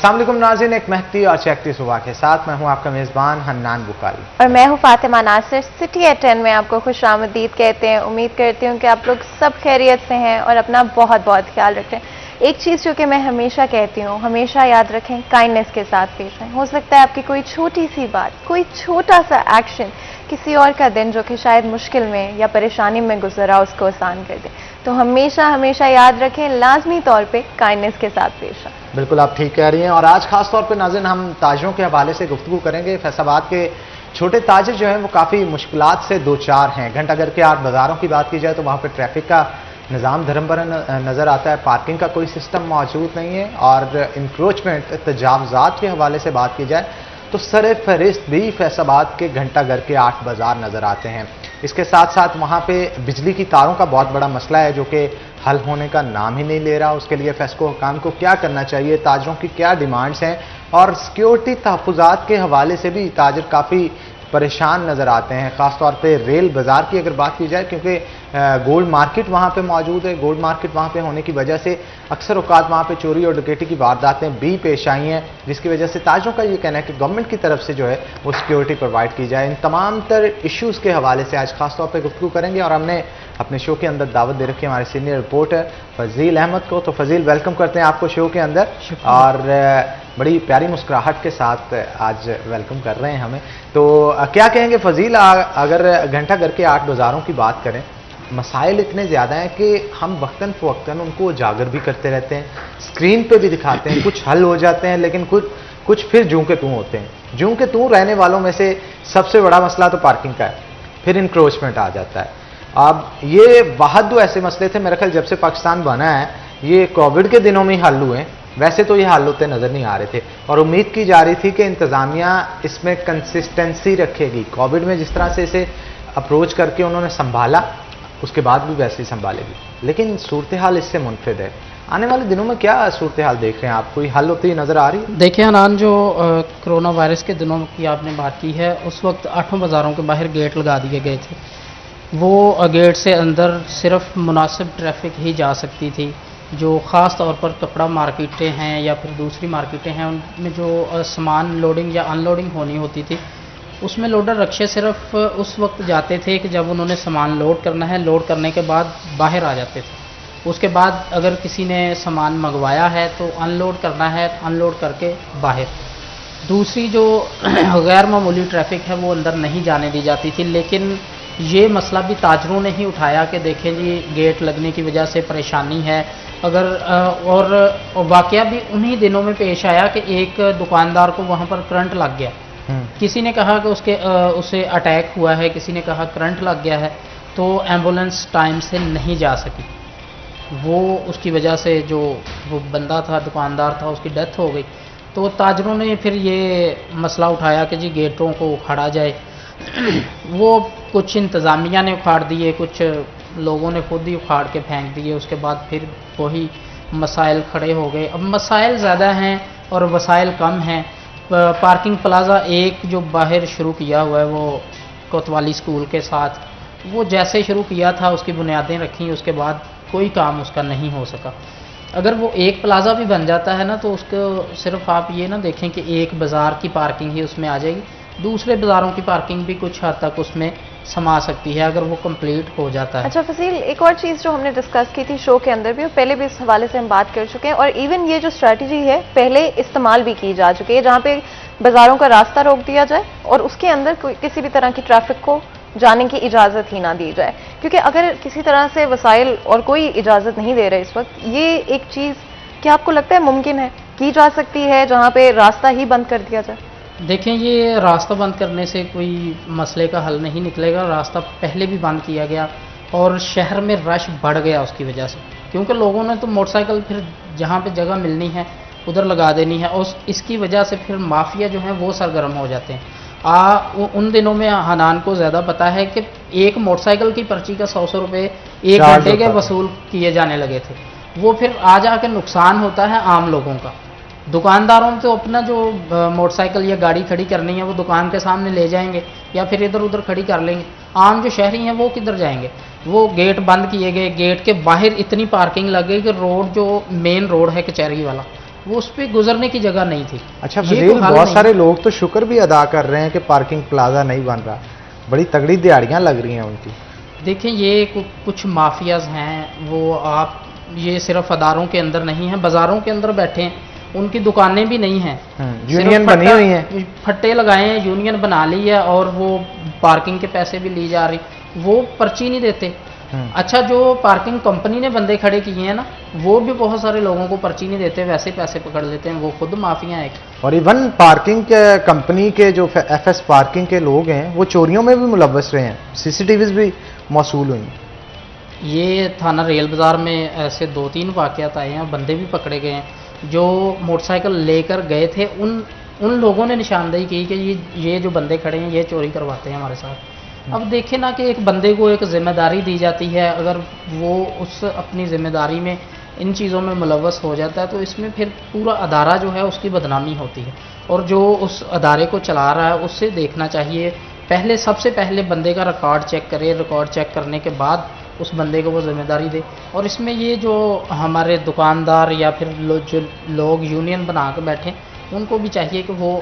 अस्सलाम वालेकुम नाज़रीन, एक महती और चहकती सुबह के साथ मैं हूं आपका मेज़बान हन्नान बुखारी और मैं हूं फातिमा नासिर। सिटी एट 10 में आपको खुशामदीद कहते हैं। उम्मीद करती हूं कि आप लोग सब खैरियत से हैं और अपना बहुत बहुत ख्याल रखें। एक चीज़ जो कि मैं हमेशा कहती हूँ, हमेशा याद रखें, काइंडनेस के साथ पेश आएं। हो सकता है आपकी कोई छोटी सी बात, कोई छोटा सा एक्शन किसी और का दिन जो कि शायद मुश्किल में या परेशानी में गुजरा उसको आसान कर दे। तो हमेशा हमेशा याद रखें, लाजमी तौर पे काइंडनेस के साथ पेश आएं। बिल्कुल आप ठीक कह रही हैं। और आज खास तौर पे नाज़रीन हम ताजरों के हवाले से गुफ्तगू करेंगे। फैसलाबाद के छोटे ताजिर जो हैं वो काफ़ी मुश्किलात से दो चार हैं। घंटाघर के 8 बाज़ारों की बात की जाए तो वहाँ पर ट्रैफिक का निज़ाम धर्म भरा नज़र आता है, पार्किंग का कोई सिस्टम मौजूद नहीं है, और इंक्रोचमेंट तजावज़ात के हवाले से बात की जाए तो सर फहरिस्त भी फैसलाबाद के घंटाघर के 8 बाज़ार नज़र आते हैं। इसके साथ साथ वहाँ पे बिजली की तारों का बहुत बड़ा मसला है जो कि हल होने का नाम ही नहीं ले रहा। उसके लिए फेस्को हुकाम को क्या करना चाहिए, ताजरों की क्या डिमांड्स हैं, और सिक्योरिटी तहफ़्फ़ुज़ात के हवाले से भी ताजर काफ़ी परेशान नज़र आते हैं। ख़ास तौर पे रेल बाज़ार की अगर बात की जाए, क्योंकि गोल्ड मार्केट वहाँ पे मौजूद है, गोल्ड मार्केट वहाँ पे होने की वजह से अक्सर औकात वहाँ पे चोरी और डकैती की वारदातें भी पेश आई हैं, जिसकी वजह से ताजरों का ये कहना है कि गवर्नमेंट की तरफ से जो है वो सिक्योरिटी प्रोवाइड की जाए। इन तमाम तर इशूज़ के हवाले से आज खास तौर पर गुफ्तगू करेंगे, और हमने अपने शो के अंदर दावत दे रखी है हमारे सीनियर रिपोर्टर फजील अहमद को। तो फजील, वेलकम करते हैं आपको शो के अंदर, और बड़ी प्यारी मुस्कुराहट के साथ आज वेलकम कर रहे हैं हमें। तो क्या कहेंगे फजील, अगर घंटाघर के 8 बाज़ारों की बात करें, मसाइल इतने ज़्यादा हैं कि हम वक्तन फ़वक्तन उनको उजागर भी करते रहते हैं, स्क्रीन पे भी दिखाते हैं, कुछ हल हो जाते हैं लेकिन कुछ फिर जूं के तूं होते हैं। जूं के तूं रहने वालों में से सबसे बड़ा मसला तो पार्किंग का है, फिर इंक्रोचमेंट आ जाता है। अब ये वाहद दो ऐसे मसले थे मेरे ख्याल जब से पाकिस्तान बना है, ये कोविड के दिनों में ही हल हुए। वैसे तो ये हल होते नज़र नहीं आ रहे थे, और उम्मीद की जा रही थी कि इंतज़ामिया इसमें कंसिस्टेंसी रखेगी। कोविड में जिस तरह से इसे अप्रोच करके उन्होंने संभाला, उसके बाद भी वैसे ही संभालेगी, लेकिन सूरत हाल इससे मुनफिद है। आने वाले दिनों में क्या सूरत हाल देख रहे हैं आप, कोई हल होती नज़र आ रही है? देखिए हनान, जो कोरोना वायरस के दिनों की आपने बात की है, उस वक्त 8 बाज़ारों के बाहर गेट लगा दिए गए थे। वो गेट से अंदर सिर्फ मुनासिब ट्रैफिक ही जा सकती थी। जो ख़ास तौर पर कपड़ा मार्केटें हैं या फिर दूसरी मार्केटें हैं, उनमें जो सामान लोडिंग या अनलोडिंग होनी होती थी, उसमें लोडर रक्शे सिर्फ उस वक्त जाते थे कि जब उन्होंने सामान लोड करना है, लोड करने के बाद बाहर आ जाते थे। उसके बाद अगर किसी ने सामान मंगवाया है तो अनलोड करना है, अनलोड करके बाहर। दूसरी जो गैर मामूली ट्रैफिक है वो अंदर नहीं जाने दी जाती थी। लेकिन ये मसला भी ताजरों ने ही उठाया कि देखें जी, गेट लगने की वजह से परेशानी है। अगर और वाकया भी उन्हीं दिनों में पेश आया कि एक दुकानदार को वहाँ पर करंट लग गया। किसी ने कहा कि उसे अटैक हुआ है, किसी ने कहा करंट लग गया है, तो एम्बुलेंस टाइम से नहीं जा सकी। वो उसकी वजह से जो वो बंदा था, दुकानदार था, उसकी डेथ हो गई। तो ताजरों ने फिर ये मसला उठाया कि जी गेटों को उखाड़ा जाए। वो कुछ इंतज़ामिया ने उखाड़ दिए, कुछ लोगों ने खुद ही उखाड़ के फेंक दिए। उसके बाद फिर वही मसाइल खड़े हो गए। अब मसाइल ज़्यादा हैं और वसाइल कम हैं। पार्किंग प्लाज़ा एक जो बाहर शुरू किया हुआ है वो कोतवाली स्कूल के साथ, वो जैसे शुरू किया था उसकी बुनियादें रखी, उसके बाद कोई काम उसका नहीं हो सका। अगर वो एक प्लाज़ा भी बन जाता है ना, तो उसको सिर्फ आप ये ना देखें कि एक बाज़ार की पार्किंग ही उसमें आ जाएगी, दूसरे बाज़ारों की पार्किंग भी कुछ हद तक उसमें समा सकती है अगर वो कंप्लीट हो जाता है। अच्छा फसील, एक और चीज़ जो हमने डिस्कस की थी शो के अंदर भी, और पहले भी इस हवाले से हम बात कर चुके हैं, और इवन ये जो स्ट्रैटेजी है पहले इस्तेमाल भी की जा चुकी है, जहाँ पे बाज़ारों का रास्ता रोक दिया जाए और उसके अंदर किसी भी तरह की ट्रैफिक को जाने की इजाज़त ही ना दी जाए। क्योंकि अगर किसी तरह से वसाइल और कोई इजाज़त नहीं दे रहे इस वक्त, ये एक चीज़ क्या आपको लगता है मुमकिन है, की जा सकती है, जहाँ पे रास्ता ही बंद कर दिया जाए? देखें, ये रास्ता बंद करने से कोई मसले का हल नहीं निकलेगा। रास्ता पहले भी बंद किया गया और शहर में रश बढ़ गया उसकी वजह से, क्योंकि लोगों ने तो मोटरसाइकिल फिर जहाँ पे जगह मिलनी है उधर लगा देनी है, और इसकी वजह से फिर माफिया जो है वो सरगर्म हो जाते हैं। उन दिनों में हनान को ज़्यादा पता है कि एक मोटरसाइकिल की पर्ची का 100 रुपये 1 घंटे के वसूल किए जाने लगे थे। वो फिर आ जाके नुकसान होता है आम लोगों का। दुकानदारों तो अपना जो मोटरसाइकिल या गाड़ी खड़ी करनी है वो दुकान के सामने ले जाएंगे या फिर इधर उधर खड़ी कर लेंगे। आम जो शहरी हैं वो किधर जाएंगे? वो गेट बंद किए गए, गेट के बाहर इतनी पार्किंग लग गई कि रोड जो मेन रोड है कचहरी वाला वो उस पर गुजरने की जगह नहीं थी। अच्छा ये फजील, तो हल बहुत नहीं। सारे लोग तो शुक्र भी अदा कर रहे हैं कि पार्किंग प्लाजा नहीं बन रहा, बड़ी तगड़ी दिहाड़ियां लग रही हैं उनकी। देखिए ये कुछ माफियाज हैं, वो आप ये सिर्फ अदारों के अंदर नहीं है, बाजारों के अंदर बैठे हैं, उनकी दुकानें भी नहीं हैं, यूनियन बनी हुई है, फट्टे लगाए हैं, यूनियन बना ली है और वो पार्किंग के पैसे भी ली जा रही, वो पर्ची नहीं देते। अच्छा, जो पार्किंग कंपनी ने बंदे खड़े किए हैं ना, वो भी बहुत सारे लोगों को पर्ची नहीं देते, वैसे पैसे पकड़ लेते हैं, वो खुद माफिया है। और इवन पार्किंग के कंपनी के जो एफएस पार्किंग के लोग हैं वो चोरियों में भी मुलव्वस रहे हैं, सीसीटीवीज भी मौसूल हुई। ये थाना रेल बाज़ार में ऐसे 2-3 वाक़यात आए हैं और बंदे भी पकड़े गए हैं। जो मोटरसाइकिल लेकर गए थे उन लोगों ने निशानदेही की कि ये जो बंदे खड़े हैं ये चोरी करवाते हैं हमारे साथ। अब देखें ना कि एक बंदे को एक जिम्मेदारी दी जाती है, अगर वो उस अपनी जिम्मेदारी में इन चीज़ों में मुलव्वस हो जाता है तो इसमें फिर पूरा अदारा जो है उसकी बदनामी होती है। और जो उस अदारे को चला रहा है उससे देखना चाहिए, पहले सबसे पहले बंदे का रिकॉर्ड चेक करे, रिकॉर्ड चेक करने के बाद उस बंदे को वो जिम्मेदारी दे। और इसमें ये जो हमारे दुकानदार या फिर जो लोग यूनियन बना के बैठे, उनको भी चाहिए कि वो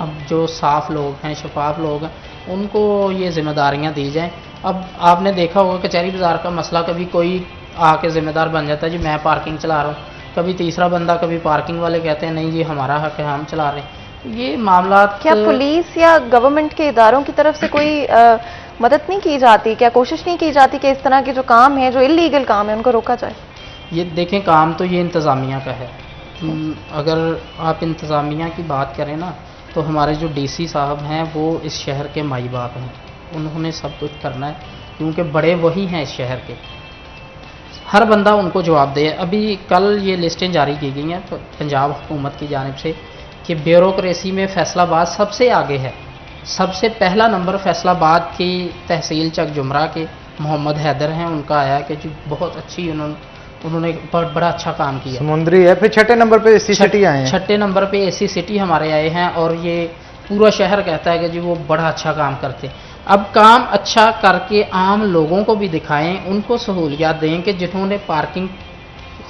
अब जो साफ़ लोग हैं, शफाफ लोग हैं, उनको ये जिम्मेदारियां दी जाएं। अब आपने देखा होगा कचहरी बाज़ार का मसला, कभी कोई आके ज़िम्मेदार बन जाता है जी मैं पार्किंग चला रहा हूँ, कभी तीसरा बंदा, कभी पार्किंग वाले कहते हैं नहीं जी हमारा हक है हम चला रहे हैं। ये मामला क्या पुलिस या गवर्नमेंट के इदारों की तरफ से कोई मदद नहीं की जाती, क्या कोशिश नहीं की जाती कि इस तरह के जो काम है, जो इलीगल काम है, उनको रोका जाए? ये देखें, काम तो ये इंतज़ामिया का है। अगर आप इंतज़ामिया की बात करें ना, तो हमारे जो डीसी साहब हैं वो इस शहर के माई बाप हैं, उन्होंने सब कुछ करना है क्योंकि बड़े वही हैं इस शहर के, हर बंदा उनको जवाब दे। अभी कल ये लिस्टें जारी की गई हैं पंजाब हुकूमत की जानिब से कि ब्यूरोक्रेसी में फैसलाबाद सबसे आगे है। सबसे पहला नंबर फैसलाबाद की तहसील चक जुमरा के मोहम्मद हैदर हैं, उनका आया कि जी बहुत अच्छी उन्होंने बड़ा अच्छा काम किया। समुद्री है। फिर छठे नंबर पे एसी सिटी आए हैं, छठे नंबर पे एसी सिटी हमारे आए हैं और ये पूरा शहर कहता है कि जी वो बड़ा अच्छा काम करते हैं। अब काम अच्छा करके आम लोगों को भी दिखाएं, उनको सहूलियात दें कि जिन्होंने पार्किंग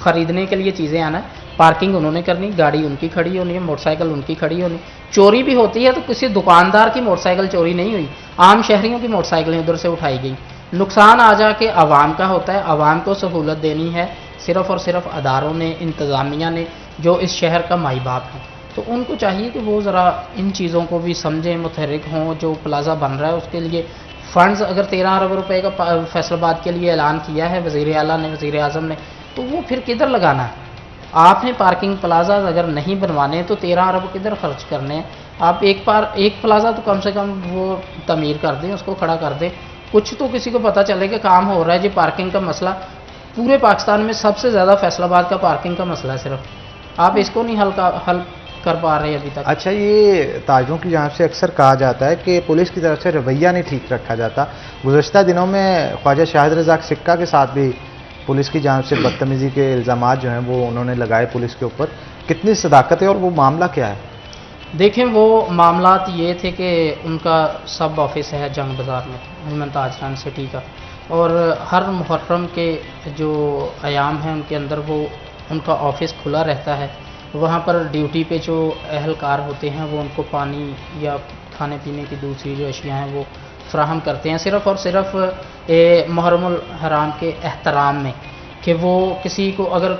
खरीदने के लिए चीज़ें आना है, पार्किंग उन्होंने करनी, गाड़ी उनकी खड़ी होनी है, मोटरसाइकिल उनकी खड़ी होनी। चोरी भी होती है तो किसी दुकानदार की मोटरसाइकिल चोरी नहीं हुई, आम शहरियों की मोटरसाइकिलें उधर से उठाई गई। नुकसान आ जाके आवाम का होता है, आवाम को सहूलत देनी है सिर्फ़ और सिर्फ अदारों ने, इंतज़ामिया ने, जो इस शहर का माई बाप है। तो उनको चाहिए कि वो ज़रा इन चीज़ों को भी समझें, मुतहरिक हों। जो प्लाज़ा बन रहा है उसके लिए फ़ंड्स अगर 13 अरब रुपए का फैसलाबाद के लिए ऐलान किया है वज़ीर आला ने, वज़ीर आज़म ने, तो वो फिर किधर लगाना है? आपने पार्किंग प्लाजा अगर नहीं बनवाने तो 13 अरब किधर खर्च करने हैं? आप एक प्लाजा तो कम से कम वो तमीर कर दें, उसको खड़ा कर दें, कुछ तो किसी को पता चले कि काम हो रहा है। जी पार्किंग का मसला पूरे पाकिस्तान में सबसे ज़्यादा फैसलाबाद का पार्किंग का मसला है, सिर्फ आप इसको नहीं हल कर पा रहे अभी तक। अच्छा, ये ताजों की जानिब से अक्सर कहा जाता है कि पुलिस की तरफ से रवैया नहीं ठीक रखा जाता। गुज़श्ता दिनों में ख्वाजा शाहिद रज़ा सिक्का के साथ भी पुलिस की जानिब से बदतमीज़ी के इल्ज़ामात जो हैं वो उन्होंने लगाए पुलिस के ऊपर, कितनी सदाकत है और वो मामला क्या है? देखें, वो मामलात ये थे कि उनका सब ऑफिस है जंग बाज़ार में, मुमताज़ खान सिटी का, और हर मुहर्रम के जो अयाम हैं उनके अंदर वो उनका ऑफिस खुला रहता है। वहाँ पर ड्यूटी पे जो अहलकार होते हैं वो उनको पानी या खाने पीने की दूसरी जो अशिया हैं वो फ्राहम करते हैं, सिर्फ़ और सिर्फ मुहर्रमुल हराम के एहतराम में, कि वो किसी को, अगर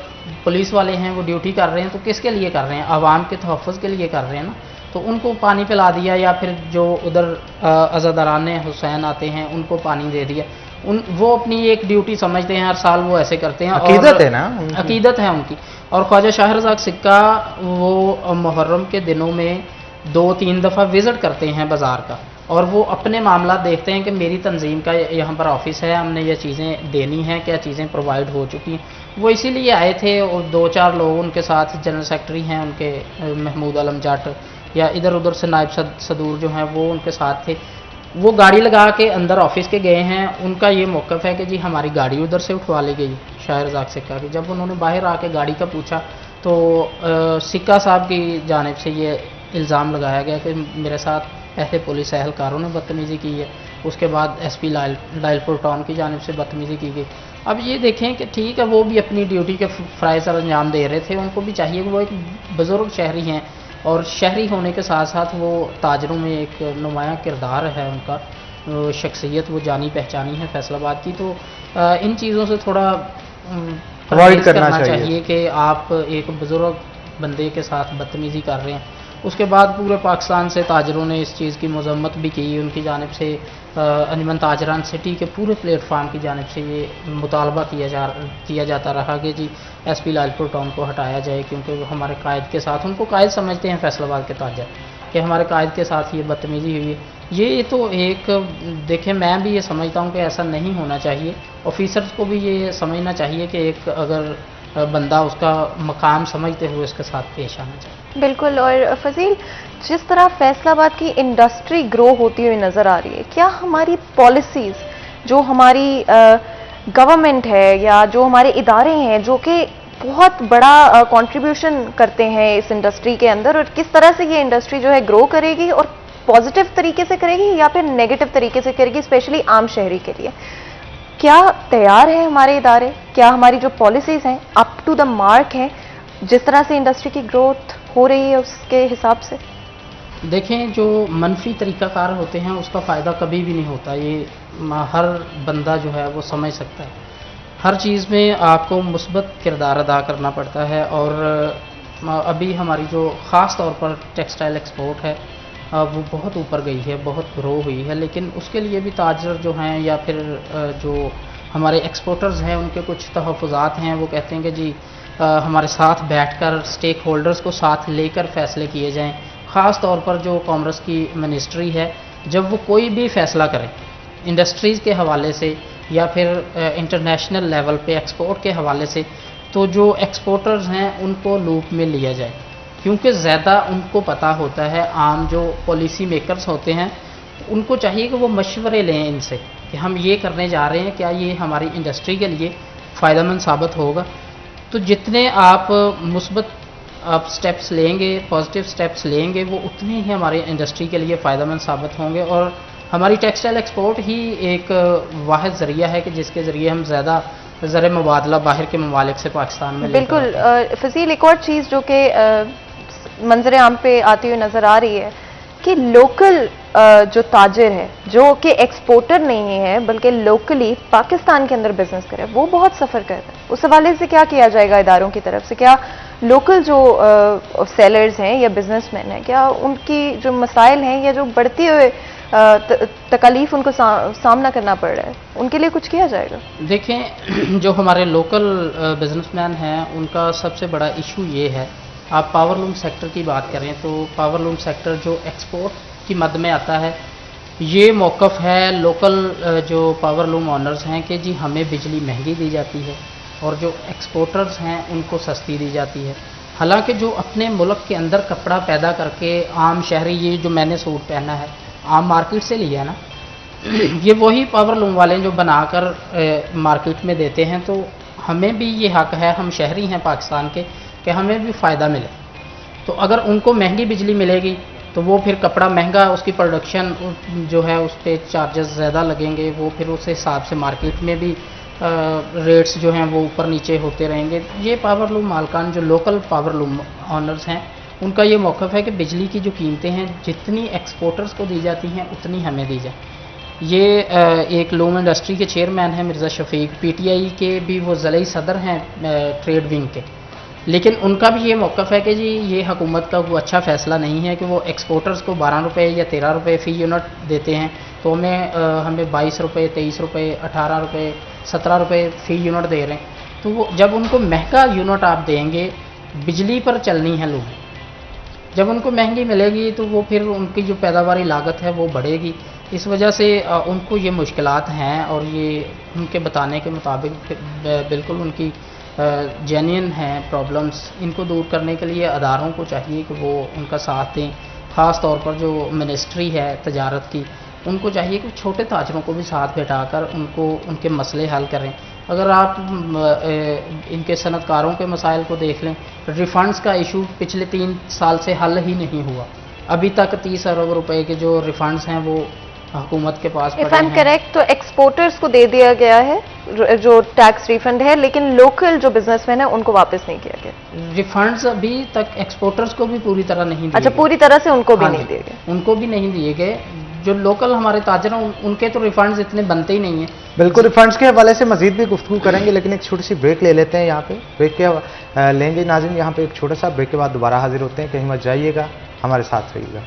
पुलिस वाले हैं वो ड्यूटी कर रहे हैं तो किसके लिए कर रहे हैं? आवाम के तहफ़्फ़ुज़ के लिए कर रहे हैं ना। तो उनको पानी पिला दिया, या फिर जो उधर अज़ादारान हुसैन आते हैं उनको पानी दे दिया। वो अपनी एक ड्यूटी समझते हैं, हर साल वो ऐसे करते हैं, अकीदत है ना, अकीदत है उनकी। और ख्वाजा शाह रज़ाक सिक्का वो मुहर्रम के दिनों में 2-3 दफ़ा विज़िट करते हैं बाज़ार का, और वो अपने मामला देखते हैं कि मेरी तंजीम का यहाँ पर ऑफिस है, हमने ये चीज़ें देनी हैं, क्या चीज़ें प्रोवाइड हो चुकी हैं। वो इसीलिए आए थे, और 2-4 लोग उनके साथ, जनरल सेक्रेटरी हैं उनके महमूद आलम जाट, या इधर उधर से नायब सदूर जो हैं वो उनके साथ थे। वो गाड़ी लगा के अंदर ऑफिस के गए हैं। उनका ये मौक़िफ़ है कि जी हमारी गाड़ी उधर से उठवा ली गई शाह रज़ाक सिक्का की। जब उन्होंने बाहर आके गाड़ी का पूछा तो सिक्का साहब की जानिब से ये इल्ज़ाम लगाया गया कि मेरे साथ पहले पुलिस एहलकारों ने बदतमीज़ी की है, उसके बाद एसपी लायलपुर टाउन की जानिब से बदतमीज़ी की गई। अब ये देखें कि ठीक है, वो भी अपनी ड्यूटी के फ़राइज़ अंजाम दे रहे थे, उनको भी चाहिए कि वो एक बुज़ुर्ग शहरी हैं और शहरी होने के साथ साथ वो ताजरों में एक नुमायाँ किरदार है उनका, शख्सियत वो जानी पहचानी है फैसलाबाद की। तो इन चीज़ों से थोड़ा अवॉइड करना चाहिए कि आप एक बुज़ुर्ग बंदे के साथ बदतमीज़ी कर रहे हैं। उसके बाद पूरे पाकिस्तान से ताजरों ने इस चीज़ की मजम्मत भी की, उनकी जानिब से अंजुमन ताजरान सिटी के पूरे प्लेटफार्म की जानिब से ये मुतालबा किया जाता रहा कि जी एसपी लायलपुर टाउन को हटाया जाए, क्योंकि वो हमारे कायद के साथ, उनको कायद समझते हैं फैसलाबाद के ताजर, कि हमारे कायद के साथ ये बदतमीज़ी हुई है। ये तो एक देखें, मैं भी ये समझता हूँ कि ऐसा नहीं होना चाहिए। ऑफिसर्स को भी ये समझना चाहिए कि एक अगर बंदा उसका मकाम समझते हुए उसके साथ पेश आना चाहिए। बिल्कुल। और फजील, जिस तरह फैसलाबाद की इंडस्ट्री ग्रो होती हुई नज़र आ रही है, क्या हमारी पॉलिसीज़, जो हमारी गवर्नमेंट है या जो हमारे इदारे हैं जो कि बहुत बड़ा कंट्रीब्यूशन करते हैं इस इंडस्ट्री के अंदर, और किस तरह से ये इंडस्ट्री जो है ग्रो करेगी और पॉजिटिव तरीके से करेगी या फिर नेगेटिव तरीके से करेगी, स्पेशली आम शहरी के लिए, क्या तैयार है हमारे इदारे? क्या हमारी जो पॉलिसीज़ हैं अप टू द मार्क हैं, जिस तरह से इंडस्ट्री की ग्रोथ हो रही है उसके हिसाब से? देखें, जो मनफी तरीक़ाकार होते हैं उसका फ़ायदा कभी भी नहीं होता, ये हर बंदा जो है वो समझ सकता है। हर चीज़ में आपको मुस्बत किरदार अदा करना पड़ता है। और अभी हमारी जो ख़ास तौर पर टेक्सटाइल एक्सपोर्ट है वो बहुत ऊपर गई है, बहुत ग्रो हुई है, लेकिन उसके लिए भी ताजर जो हैं या फिर जो हमारे एक्सपोर्टर्स हैं उनके कुछ तहफ़्फ़ुज़ात हैं। वो कहते हैं कि जी हमारे साथ बैठकर स्टेक होल्डर्स को साथ लेकर फ़ैसले किए जाएं। ख़ास तौर पर जो कॉमर्स की मिनिस्ट्री है, जब वो कोई भी फ़ैसला करे इंडस्ट्रीज़ के हवाले से या फिर इंटरनेशनल लेवल पे एक्सपोर्ट के हवाले से, तो जो एक्सपोर्टर्स हैं उनको लूप में लिया जाए, क्योंकि ज़्यादा उनको पता होता है। आम जो पॉलिसी मेकर्स होते हैं उनको चाहिए कि वो मशवरे लें इनसे कि हम ये करने जा रहे हैं, क्या ये हमारी इंडस्ट्री के लिए फ़ायदेमंद साबित होगा। तो जितने आप मुस्बत स्टेप्स लेंगे, पॉजिटिव स्टेप्स लेंगे, वो उतने ही हमारे इंडस्ट्री के लिए फ़ायदेमंद साबित होंगे। और हमारी टेक्सटाइल एक्सपोर्ट ही एक वाहिद ज़रिया है कि जिसके ज़रिए हम ज़्यादा ज़र मुबादला बाहर के ममालिक से पाकिस्तान में। बिल्कुल। फजील, एक और चीज़ जो कि मंजर आम पे आती हुई नज़र आ रही है कि लोकल जो ताजिर है, जो कि एक्सपोर्टर नहीं है बल्कि लोकली पाकिस्तान के अंदर बिजनेस करे, वो बहुत सफ़र कर रहा है। उस हवाले से क्या किया जाएगा इदारों की तरफ से? क्या लोकल जो सेलर्स हैं या बिजनेसमैन हैं, क्या उनकी जो मसाइल हैं या जो बढ़ती हुए तकलीफ उनको सामना करना पड़ रहा है, उनके लिए कुछ किया जाएगा? देखें, जो हमारे लोकल बिजनेसमैन हैं उनका सबसे बड़ा इशू ये है, आप पावरलूम सेक्टर की बात करें तो पावरलूम सेक्टर जो एक्सपोर्ट की मद में आता है, ये मौक़िफ़ है लोकल जो पावरलूम ऑनर्स हैं कि जी हमें बिजली महंगी दी जाती है और जो एक्सपोर्टर्स हैं उनको सस्ती दी जाती है। हालांकि जो अपने मुल्क के अंदर कपड़ा पैदा करके आम शहरी, ये जो मैंने सूट पहना है आम मार्केट से लिया ना, ये वही पावरलूम वाले जो बनाकर मार्केट में देते हैं। तो हमें भी ये हक है, हम शहरी हैं पाकिस्तान के, कि हमें भी फ़ायदा मिले। तो अगर उनको महंगी बिजली मिलेगी तो वो फिर कपड़ा महंगा, उसकी प्रोडक्शन जो है उस पर चार्जेस ज़्यादा लगेंगे, वो फिर उस हिसाब से मार्केट में भी रेट्स जो हैं वो ऊपर नीचे होते रहेंगे। ये पावरलूम मालकान जो लोकल पावरलूम ऑनर्स हैं उनका ये मौक़िफ़ है कि बिजली की जो कीमतें हैं जितनी एक्सपोर्टर्स को दी जाती हैं उतनी हमें दी जाए। ये एक लूम इंडस्ट्री के चेयरमैन हैं मिर्ज़ा शफीक, पीटीआई के भी वो ज़िले सदर हैं ट्रेड विंग के, लेकिन उनका भी ये मौक़िफ़ है कि जी ये हुकूमत का वो अच्छा फ़ैसला नहीं है कि वो एक्सपोर्टर्स को 12 रुपये या 13 रुपये फ़ी यूनिट देते हैं, तो हमें 22 रुपये, 23 रुपये, 18 रुपये, 17 रुपये फ़ी यूनिट दे रहे हैं। तो वो जब उनको महंगा यूनिट आप देंगे, बिजली पर चलनी है लोग, जब उनको महंगी मिलेगी तो वो फिर उनकी जो पैदावारी लागत है वो बढ़ेगी। इस वजह से उनको ये मुश्किलात हैं और ये उनके बताने के मुताबिक बिल्कुल उनकी जेन्युइन हैं प्रॉब्लम्स। इनको दूर करने के लिए अदारों को चाहिए कि वो उनका साथ दें। ख़ास तौर पर जो मिनिस्ट्री है तजारत की, उनको चाहिए कि छोटे ताजरों को भी साथ बैठाकर उनको उनके मसले हल करें। अगर आप इनके सनतकारों के मसाइल को देख लें, रिफ़ंड्स का इशू पिछले 3 साल से हल ही नहीं हुआ। अभी तक 30 अरब रुपए के जो रिफंड्स हैं वो हुकूमत के पास इफ पड़े आई एम हैं। करेक्ट तो एक्सपोर्टर्स को दे दिया गया है जो टैक्स रिफंड है, लेकिन लोकल जो बिजनेसमैन है उनको वापस नहीं किया गया। रिफंड्स अभी तक एक्सपोर्टर्स को भी पूरी तरह नहीं दिए अच्छा, गए। पूरी तरह से उनको भी हाँ नहीं जी, दिए गए। उनको भी नहीं दिए गए। जो लोकल हमारे ताजर हैं उनके तो रिफंड्स इतने बनते ही नहीं हैं। बिल्कुल, रिफंड्स के हवाले से मजीद भी गुफ्तगू करेंगे, लेकिन एक छोटी सी ब्रेक ले लेते हैं यहाँ पे। ब्रेक के लेंगे नाज़रीन, यहाँ पे एक छोटा सा ब्रेक के बाद दोबारा हाजिर होते हैं। कहीं मत जाइएगा, हमारे साथ रहिएगा।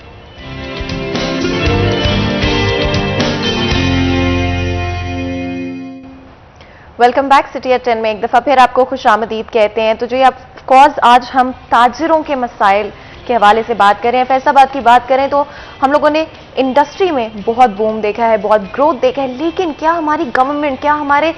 वेलकम बैक सिटी एट 10 में एक दफ़ा फिर आपको खुशामदीद कहते हैं। तो जो ये ऑफकोर्स आज हम ताजरों के मसाइल के हवाले से बात करें, फैसलाबाद की बात करें, तो हम लोगों ने इंडस्ट्री में बहुत बूम देखा है, बहुत ग्रोथ देखा है, लेकिन क्या हमारी गवर्नमेंट, क्या हमारे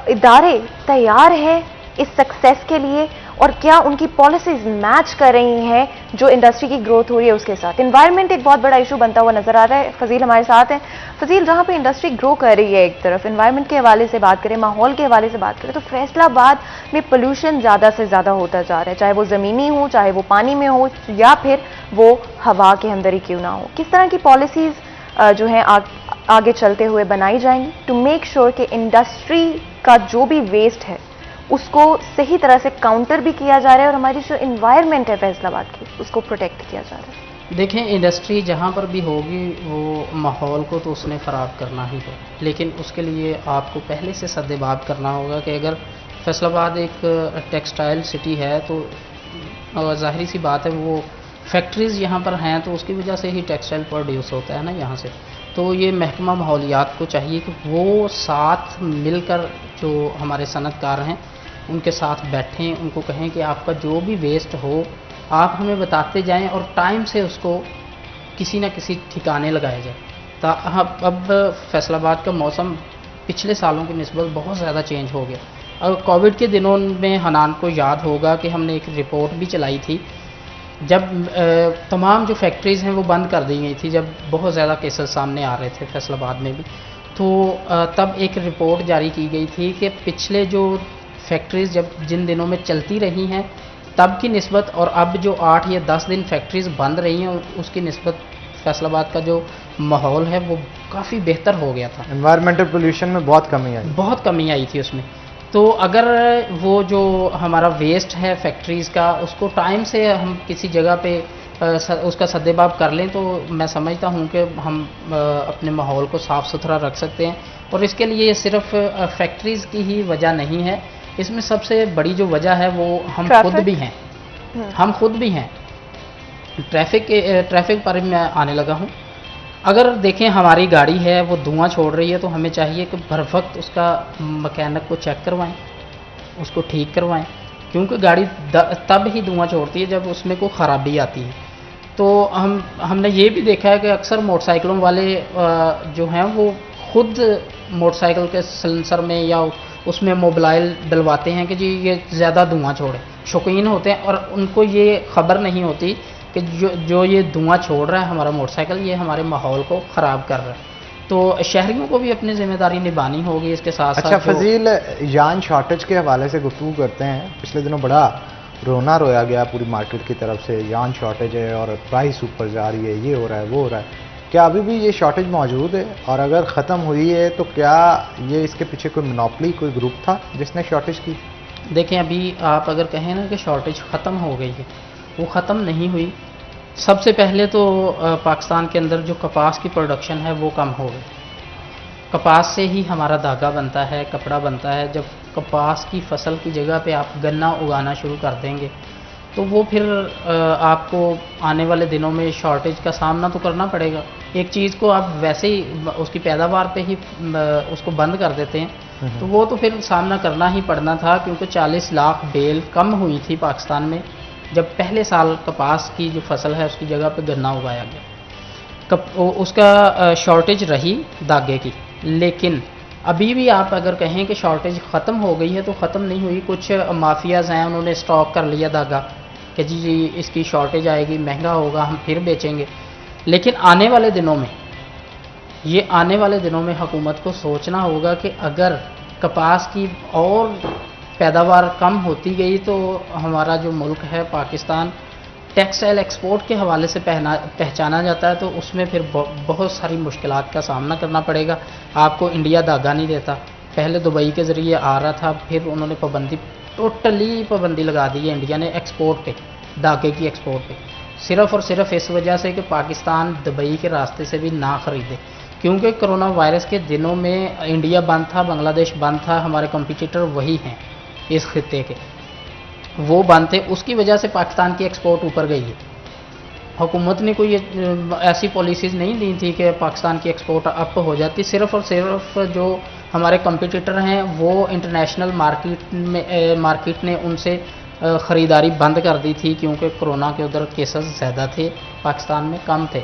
इदारे तैयार हैं इस सक्सेस के लिए, और क्या उनकी पॉलिसीज मैच कर रही हैं जो इंडस्ट्री की ग्रोथ हो रही है उसके साथ? एनवायरनमेंट एक बहुत बड़ा इशू बनता हुआ नजर आ रहा है। फजील हमारे साथ हैं। फजील, जहां पे इंडस्ट्री ग्रो कर रही है एक तरफ, एनवायरनमेंट के हवाले से बात करें, माहौल के हवाले से बात करें, तो फैसलाबाद में पोल्यूशन ज्यादा से ज्यादा होता जा रहा है, चाहे वो जमीनी हो, चाहे वो पानी में हो, या फिर वो हवा के अंदर ही क्यों ना हो। किस तरह की पॉलिसीज जो है आगे चलते हुए बनाई जाएंगी टू मेक श्योर कि इंडस्ट्री का जो भी वेस्ट है उसको सही तरह से काउंटर भी किया जा रहा है और हमारी जो इन्वायरमेंट है फैसलाबाद की उसको प्रोटेक्ट किया जा रहा है? देखें, इंडस्ट्री जहाँ पर भी होगी वो माहौल को तो उसने ख़राब करना ही है, लेकिन उसके लिए आपको पहले से सद्देबाब करना होगा कि अगर फैसलाबाद एक टेक्सटाइल सिटी है तो ज़ाहिरी सी बात है वो फैक्ट्रीज़ यहाँ पर हैं, तो उसकी वजह से ही टेक्सटाइल प्रोड्यूस होता है ना यहाँ से। तो ये महकमा माहौलियात को चाहिए कि वो साथ मिलकर जो हमारे सनतकार हैं उनके साथ बैठें, उनको कहें कि आपका जो भी वेस्ट हो आप हमें बताते जाएं और टाइम से उसको किसी न किसी ठिकाने लगाया जाए। अब फैसलाबाद का मौसम पिछले सालों की निस्बत बहुत ज़्यादा चेंज हो गया। और कोविड के दिनों में हनान को याद होगा कि हमने एक रिपोर्ट भी चलाई थी जब तमाम जो फैक्ट्रीज़ हैं वो बंद कर दी गई थी, जब बहुत ज़्यादा केसेस सामने आ रहे थे फैसलाबाद में भी। तो तब एक रिपोर्ट जारी की गई थी कि पिछले जो फैक्ट्रीज़ जब जिन दिनों में चलती रही हैं तब की निस्बत और अब जो 8 या 10 दिन फैक्ट्रीज़ बंद रही हैं उसकी निस्बत फैसलाबाद का जो माहौल है वो काफ़ी बेहतर हो गया था। एनवायरमेंटल पोल्यूशन में बहुत कमी आई थी उसमें। तो अगर वो जो हमारा वेस्ट है फैक्ट्रीज़ का उसको टाइम से हम किसी जगह पे उसका सद्देबाब कर लें तो मैं समझता हूँ कि हम अपने माहौल को साफ़ सुथरा रख सकते हैं। और इसके लिए सिर्फ फैक्ट्रीज़ की ही वजह नहीं है, इसमें सबसे बड़ी जो वजह है वो हम खुद भी हैं। हम खुद भी हैं। ट्रैफिक पर मैं आने लगा हूँ। अगर देखें हमारी गाड़ी है वो धुआं छोड़ रही है तो हमें चाहिए कि बर वक्त उसका मैकेनिक को चेक करवाएं, उसको ठीक करवाएं, क्योंकि गाड़ी तब ही धुआं छोड़ती है जब उसमें कोई ख़राबी आती है। तो हमने ये भी देखा है कि अक्सर मोटरसाइकिलों वाले जो हैं वो खुद मोटरसाइकिल के सिलेंसर में या उसमें मोबाइल डलवाते हैं कि जी ये ज़्यादा धुआं छोड़े, शौकीन होते हैं और उनको ये खबर नहीं होती कि जो ये धुआं छोड़ रहा है हमारा मोटरसाइकिल ये हमारे माहौल को ख़राब कर रहा है। तो शहरियों को भी अपनी जिम्मेदारी निभानी होगी इसके साथ साथ। अच्छा फजील, यान शॉर्टेज के हवाले से गुफ्तगू करते हैं। पिछले दिनों बड़ा रोना रोया गया पूरी मार्केट की तरफ से, यान शॉर्टेज है और प्राइस ऊपर जा रही है, ये हो रहा है वो हो रहा है। क्या अभी भी ये शॉर्टेज मौजूद है, और अगर ख़त्म हुई है तो क्या ये इसके पीछे कोई मोनोपोली, कोई ग्रुप था जिसने शॉर्टेज की? देखें, अभी आप अगर कहें ना कि शॉर्टेज ख़त्म हो गई है, वो ख़त्म नहीं हुई। सबसे पहले तो पाकिस्तान के अंदर जो कपास की प्रोडक्शन है वो कम हो गई। कपास से ही हमारा धागा बनता है, कपड़ा बनता है। जब कपास की फसल की जगह पे आप गन्ना उगाना शुरू कर देंगे तो वो फिर आपको आने वाले दिनों में शॉर्टेज का सामना तो करना पड़ेगा। एक चीज़ को आप वैसे ही उसकी पैदावार पे ही उसको बंद कर देते हैं तो वो तो फिर सामना करना ही पड़ना था, क्योंकि 40 लाख बेल कम हुई थी पाकिस्तान में जब पहले साल कपास की जो फसल है उसकी जगह पे गन्ना उगाया गया। उसका शॉर्टेज रही धागे की, लेकिन अभी भी आप अगर कहें कि शॉर्टेज ख़त्म हो गई है तो ख़त्म नहीं हुई। कुछ माफियाज़ हैं उन्होंने स्टॉक कर लिया धागा कि जी इसकी शॉर्टेज आएगी, महंगा होगा, हम फिर बेचेंगे। लेकिन आने वाले दिनों में हुकूमत को सोचना होगा कि अगर कपास की और पैदावार कम होती गई तो हमारा जो मुल्क है पाकिस्तान टेक्सटाइल एक्सपोर्ट के हवाले से पहचाना जाता है, तो उसमें फिर बहुत सारी मुश्किलात का सामना करना पड़ेगा। आपको इंडिया धागा नहीं देता, पहले दुबई के ज़रिए आ रहा था, फिर उन्होंने टोटली पाबंदी लगा दी है इंडिया ने एक्सपोर्ट पे, धागे की एक्सपोर्ट पे, सिर्फ़ और सिर्फ इस वजह से कि पाकिस्तान दुबई के रास्ते से भी ना ख़रीदे, क्योंकि कोरोना वायरस के दिनों में इंडिया बंद था, बांग्लादेश बंद था, हमारे कंपटीटर वही हैं इस खित्ते के, वो बंद थे, उसकी वजह से पाकिस्तान की एक्सपोर्ट ऊपर गई है। हुकूमत ने कोई ऐसी पॉलिसीज़ नहीं दी थी कि पाकिस्तान की एक्सपोर्ट अप हो जाती, सिर्फ़ और सिर्फ जो हमारे कंपटीटर हैं वो इंटरनेशनल मार्केट ने उनसे ख़रीदारी बंद कर दी थी, क्योंकि कोरोना के उधर केसेस ज़्यादा थे, पाकिस्तान में कम थे।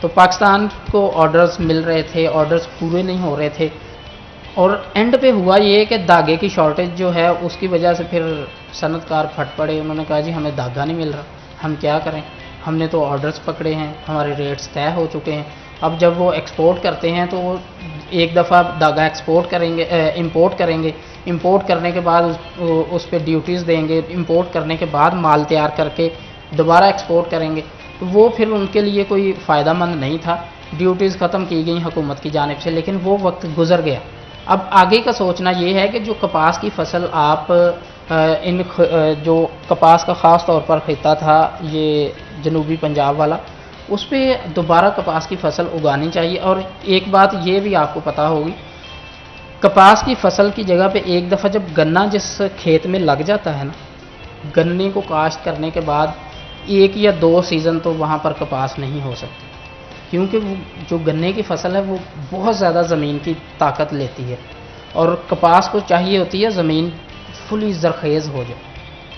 तो पाकिस्तान को ऑर्डर्स मिल रहे थे, ऑर्डर्स पूरे नहीं हो रहे थे, और एंड पे हुआ ये कि धागे की शॉर्टेज जो है उसकी वजह से फिर सनतकार फट पड़े। उन्होंने कहा जी हमें धागा नहीं मिल रहा, हम क्या करें, हमने तो ऑर्डर्स पकड़े हैं, हमारे रेट्स तय हो चुके हैं। अब जब वो एक्सपोर्ट करते हैं तो वो एक दफ़ा धागा एक्सपोर्ट करेंगे, इंपोर्ट करेंगे, इंपोर्ट करने के बाद उस पर ड्यूटीज़ देंगे, इंपोर्ट करने के बाद माल तैयार करके दोबारा एक्सपोर्ट करेंगे, तो वो फिर उनके लिए कोई फ़ायदा मंद नहीं था। ड्यूटीज़ ख़त्म की गई हुकूमत की जानिब से, लेकिन वो वक्त गुजर गया। अब आगे का सोचना ये है कि जो कपास की फसल आप जो कपास का ख़ास तौर पर खिता था ये जनूबी पंजाब वाला, उस पर दोबारा कपास की फसल उगानी चाहिए। और एक बात ये भी आपको पता होगी, कपास की फसल की जगह पे एक दफ़ा जब गन्ना जिस खेत में लग जाता है ना, गन्ने को काश्त करने के बाद 1 या 2 सीज़न तो वहाँ पर कपास नहीं हो सकती, क्योंकि वो जो गन्ने की फसल है वो बहुत ज़्यादा ज़मीन की ताकत लेती है, और कपास को चाहिए होती है ज़मीन फुली ज़रखेज़ हो जाए,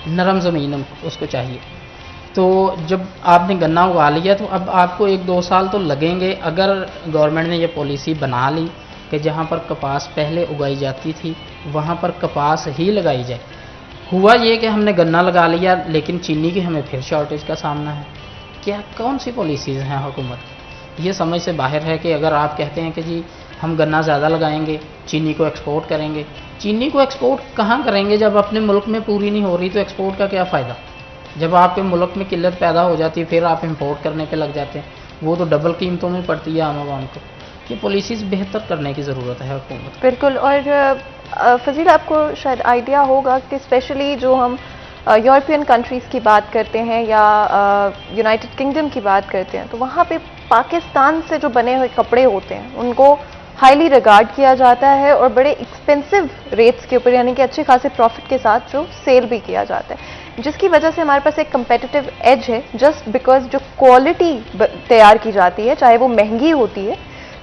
नरम ज़मीन उसको चाहिए। तो जब आपने गन्ना उगा लिया तो अब आपको 1-2 साल तो लगेंगे, अगर गवर्नमेंट ने ये पॉलिसी बना ली कि जहाँ पर कपास पहले उगाई जाती थी वहाँ पर कपास ही लगाई जाए। हुआ ये कि हमने गन्ना लगा लिया, लेकिन चीनी की हमें फिर शॉर्टेज का सामना है। क्या कौन सी पॉलिसीज़ हैं हुकूमत की? ये समझ से बाहर है कि अगर आप कहते हैं कि जी हम गन्ना ज़्यादा लगाएंगे, चीनी को एक्सपोर्ट करेंगे, चीनी को एक्सपोर्ट कहाँ करेंगे जब अपने मुल्क में पूरी नहीं हो रही, तो एक्सपोर्ट का क्या फ़ायदा? जब आपके मुल्क में किल्लत पैदा हो जाती है फिर आप इंपोर्ट करने पे लग जाते हैं, वो तो डबल कीमतों में पड़ती है आम आवाम को। ये पॉलिसीज़ बेहतर करने की ज़रूरत है हुकूमत। बिल्कुल। और फजील, आपको शायद आइडिया होगा कि स्पेशली जो हम यूरोपियन कंट्रीज़ की बात करते हैं या यूनाइटेड किंगडम की बात करते हैं, तो वहाँ पे पाकिस्तान से जो बने हुए कपड़े होते हैं उनको हाईली रिगार्ड किया जाता है और बड़े एक्सपेंसिव रेट्स के ऊपर, यानी कि अच्छे खासे प्रॉफिट के साथ जो सेल भी किया जाता है, जिसकी वजह से हमारे पास एक कंपेटिटिव एज है, जस्ट बिकॉज जो क्वालिटी तैयार की जाती है चाहे वो महंगी होती है,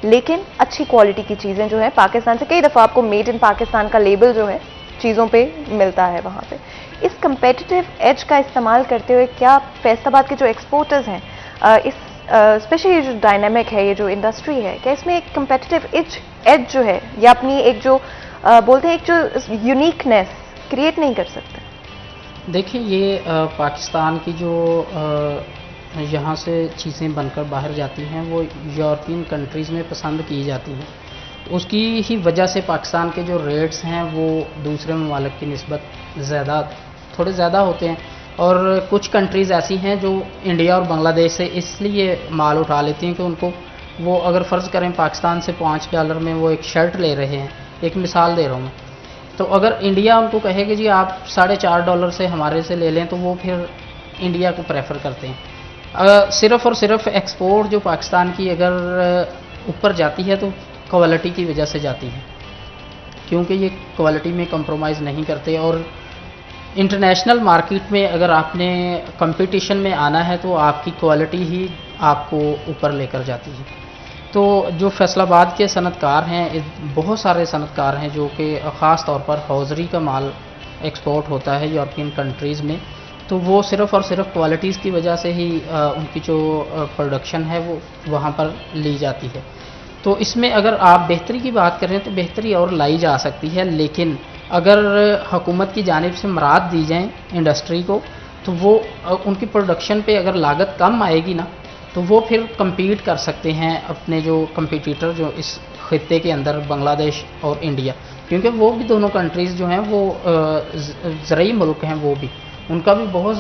लेकिन अच्छी क्वालिटी की चीज़ें जो है पाकिस्तान से, कई दफ़ा आपको मेड इन पाकिस्तान का लेबल जो है चीज़ों पे मिलता है वहाँ पे। इस कंपेटिटिव एज का इस्तेमाल करते हुए क्या फैसलाबाद के जो एक्सपोर्टर्स हैं, इस स्पेशली ये जो डायनामिक है, ये जो इंडस्ट्री है, क्या इसमें एक कंपेटिटिव एज जो है या अपनी एक जो बोलते हैं एक जो यूनिकनेस क्रिएट नहीं कर सकते? देखिए, ये पाकिस्तान की जो यहाँ से चीज़ें बनकर बाहर जाती हैं वो यूरोपियन कंट्रीज़ में पसंद की जाती हैं, उसकी ही वजह से पाकिस्तान के जो रेट्स हैं वो दूसरे ममालिक की निस्बत थोड़े ज़्यादा होते हैं। और कुछ कंट्रीज़ ऐसी हैं जो इंडिया और बांग्लादेश से इसलिए माल उठा लेती हैं कि उनको वो, अगर फ़र्ज़ करें पाकिस्तान से $5 में वो एक शर्ट ले रहे हैं, एक मिसाल दे रहा हूँ मैं, तो अगर इंडिया उनको कहे कि जी आप $4.5 से हमारे से ले लें, तो वो फिर इंडिया को प्रेफर करते हैं। सिर्फ़ और सिर्फ एक्सपोर्ट जो पाकिस्तान की अगर ऊपर जाती है तो क्वालिटी की वजह से जाती है, क्योंकि ये क्वालिटी में कंप्रोमाइज़ नहीं करते, और इंटरनेशनल मार्केट में अगर आपने कंपटीशन में आना है तो आपकी क्वालिटी ही आपको ऊपर लेकर जाती है। तो जो फैसलाबाद के सनतकार हैं, बहुत सारे सनतकार हैं जो कि ख़ास तौर पर हौज़री का माल एक्सपोर्ट होता है यूरोपियन कंट्रीज़ में, तो वो सिर्फ़ और सिर्फ क्वालिटीज़ की वजह से ही उनकी जो प्रोडक्शन है वो वहाँ पर ली जाती है। तो इसमें अगर आप बेहतरी की बात करें तो बेहतरी और लाई जा सकती है, लेकिन अगर हुकूमत की जानिब से मराद दी जाएँ इंडस्ट्री को, तो वो उनकी प्रोडक्शन पे अगर लागत कम आएगी ना, तो वो फिर कम्पीट कर सकते हैं अपने जो कंपटीटर जो इस खित्ते के अंदर बांग्लादेश और इंडिया, क्योंकि वो भी दोनों कंट्रीज़ जो हैं वो ज़रई मुल्क हैं, वो भी उनका भी बहुत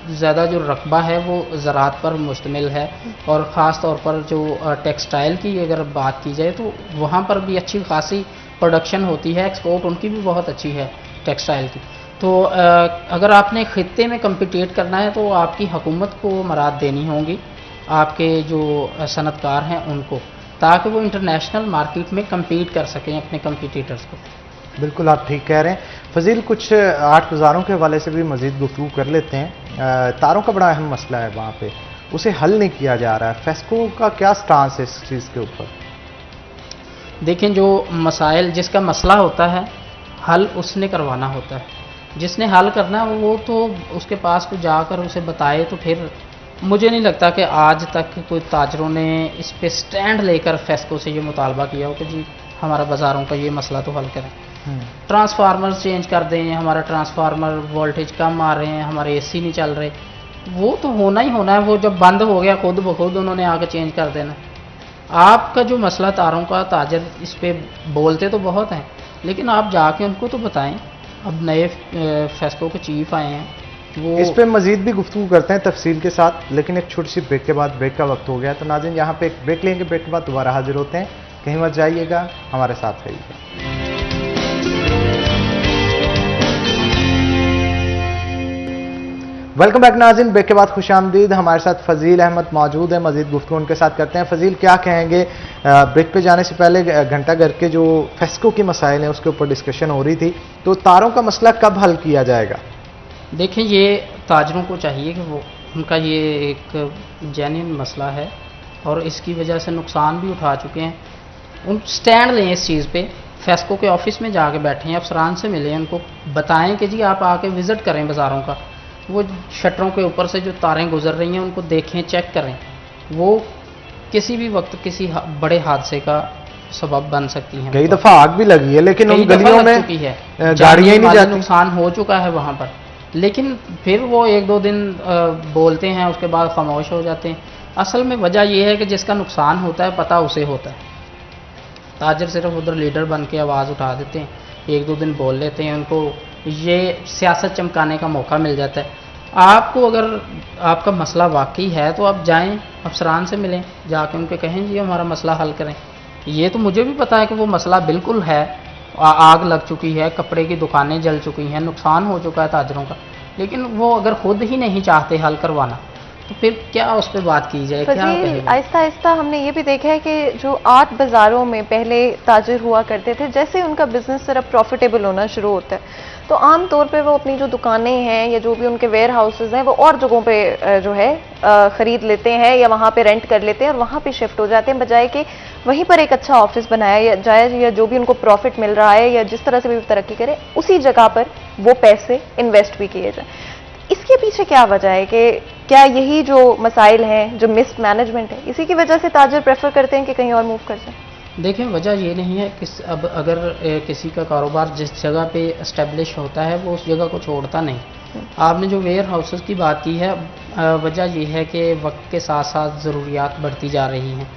ज़्यादा जो रकबा है वो ज़राअत पर मुश्तमिल है, और ख़ास तौर पर जो टेक्सटाइल की अगर बात की जाए तो वहाँ पर भी अच्छी खासी प्रोडक्शन होती है, एक्सपोर्ट उनकी भी बहुत अच्छी है टेक्सटाइल की। तो अगर आपने खित्ते में कम्पिटेट करना है तो आपकी हुकूमत को मराद देनी होंगी आपके जो सनतकार हैं उनको, ताकि वो इंटरनेशनल मार्केट में कम्पीट कर सकें अपने कम्पिटिटर्स को। बिल्कुल आप ठीक कह रहे हैं फजील। कुछ आर्ट बाज़ारों के हवाले से भी मज़ीद गुफ्तगू कर लेते हैं। तारों का बड़ा अहम मसला है वहाँ पे, उसे हल नहीं किया जा रहा है। फेस्को का क्या स्टांस है इस चीज़ के ऊपर? देखें, जो मसाइल जिसका मसला होता है हल उसने करवाना होता है, जिसने हल करना है वो तो उसके पास को जाकर उसे बताए। तो फिर मुझे नहीं लगता कि आज तक कोई ताजरों ने इस पे स्टैंड लेकर फेस्को से ये मुतालबा किया हो कि जी हमारा बाज़ारों का ये मसला तो हल करें। ट्रांसफार्मर चेंज कर दें, हमारा ट्रांसफार्मर वोल्टेज कम आ रहे हैं, हमारे एसी नहीं चल रहे, वो तो होना ही होना है। वो जब बंद हो गया खुद ब खुद उन्होंने आके चेंज कर देना। आपका जो मसला तारों का, ताजर इस पे बोलते तो बहुत हैं, लेकिन आप जाके उनको तो बताएं। अब नए फेस्को के चीफ आए हैं, वो इस पे मजीद भी गुफ्तगू करते हैं तफसील के साथ, लेकिन एक छोटी सी ब्रेक के बाद, ब्रेक का वक्त हो गया। तो नाज़रीन यहाँ पे एक ब्रेक लेंगे, ब्रेक के बाद दोबारा हाजिर होते हैं। कहीं मत जाइएगा, हमारे साथ रहिएगा। वेलकम बैक नाज़रीन, ब्रेक के बाद खुशामदीद। हमारे साथ फजील अहमद मौजूद है, मजीद गुफ्तगू उनके साथ करते हैं। फजील, क्या कहेंगे? ब्रेक पे जाने से पहले घंटाघर के जो फेस्को की मसाइल हैं उसके ऊपर डिस्कशन हो रही थी, तो तारों का मसला कब हल किया जाएगा? देखें, ये ताजरों को चाहिए कि वो उनका ये एक जेन्युइन मसला है और इसकी वजह से नुकसान भी उठा चुके हैं। उन स्टैंड लें इस चीज़ पे, फेस्को के ऑफिस में जाके बैठें, अफसरान से मिलें, उनको बताएं कि जी आप आके विज़िट करें बाज़ारों का, वो शटरों के ऊपर से जो तारें गुजर रही हैं उनको देखें, चेक करें। वो किसी भी वक्त किसी बड़े हादसे का सबब बन सकती हैं। कई दफ़ा आग भी लगी है, लेकिन उन गलियों में गाड़ियाँ नहीं जाती। नुकसान हो चुका है वहाँ पर, लेकिन फिर वो एक दो दिन बोलते हैं, उसके बाद खामोश हो जाते हैं। असल में वजह यह है कि जिसका नुकसान होता है पता उसे होता है। ताजर सिर्फ उधर लीडर बन के आवाज़ उठा देते हैं, एक दो दिन बोल लेते हैं, उनको ये सियासत चमकाने का मौका मिल जाता है। आपको अगर आपका मसला वाकई है तो आप जाएं, अफसरान से मिलें, जाके उनके कहें जी हमारा मसला हल करें। ये तो मुझे भी पता है कि वो मसला बिल्कुल है, आग लग चुकी है, कपड़े की दुकानें जल चुकी हैं, नुकसान हो चुका है ताजरों का, लेकिन वो अगर खुद ही नहीं चाहते हल करवाना तो फिर क्या उस पर बात की जाए? क्या आहिस्ता आहिस्ता हमने ये भी देखा है कि जो आर्ट बाज़ारों में पहले ताजिर हुआ करते थे, जैसे उनका बिजनेस सिर्फ प्रॉफिटेबल होना शुरू होता है तो आम तौर पे वो अपनी जो दुकानें हैं या जो भी उनके वेयर हाउसेज हैं वो और जगहों पे जो है ख़रीद लेते हैं या वहाँ पे रेंट कर लेते हैं और वहाँ पे शिफ्ट हो जाते हैं, बजाय कि वहीं पर एक अच्छा ऑफिस बनाया जाए या जो भी उनको प्रॉफिट मिल रहा है या जिस तरह से भी तरक्की करें उसी जगह पर वो पैसे इन्वेस्ट भी किए जाए। इसके पीछे क्या वजह है कि क्या यही जो मसाइल हैं, जो मिस मैनेजमेंट है, इसी की वजह से ताजर प्रेफर करते हैं कि कहीं और मूव कर जाए? देखें, वजह ये नहीं है कि अब अगर किसी का कारोबार जिस जगह पे इस्टेब्लिश होता है वो उस जगह को छोड़ता नहीं। आपने जो वेयर हाउसेस की बात की है, वजह ये है कि वक्त के साथ साथ ज़रूरियात बढ़ती जा रही हैं,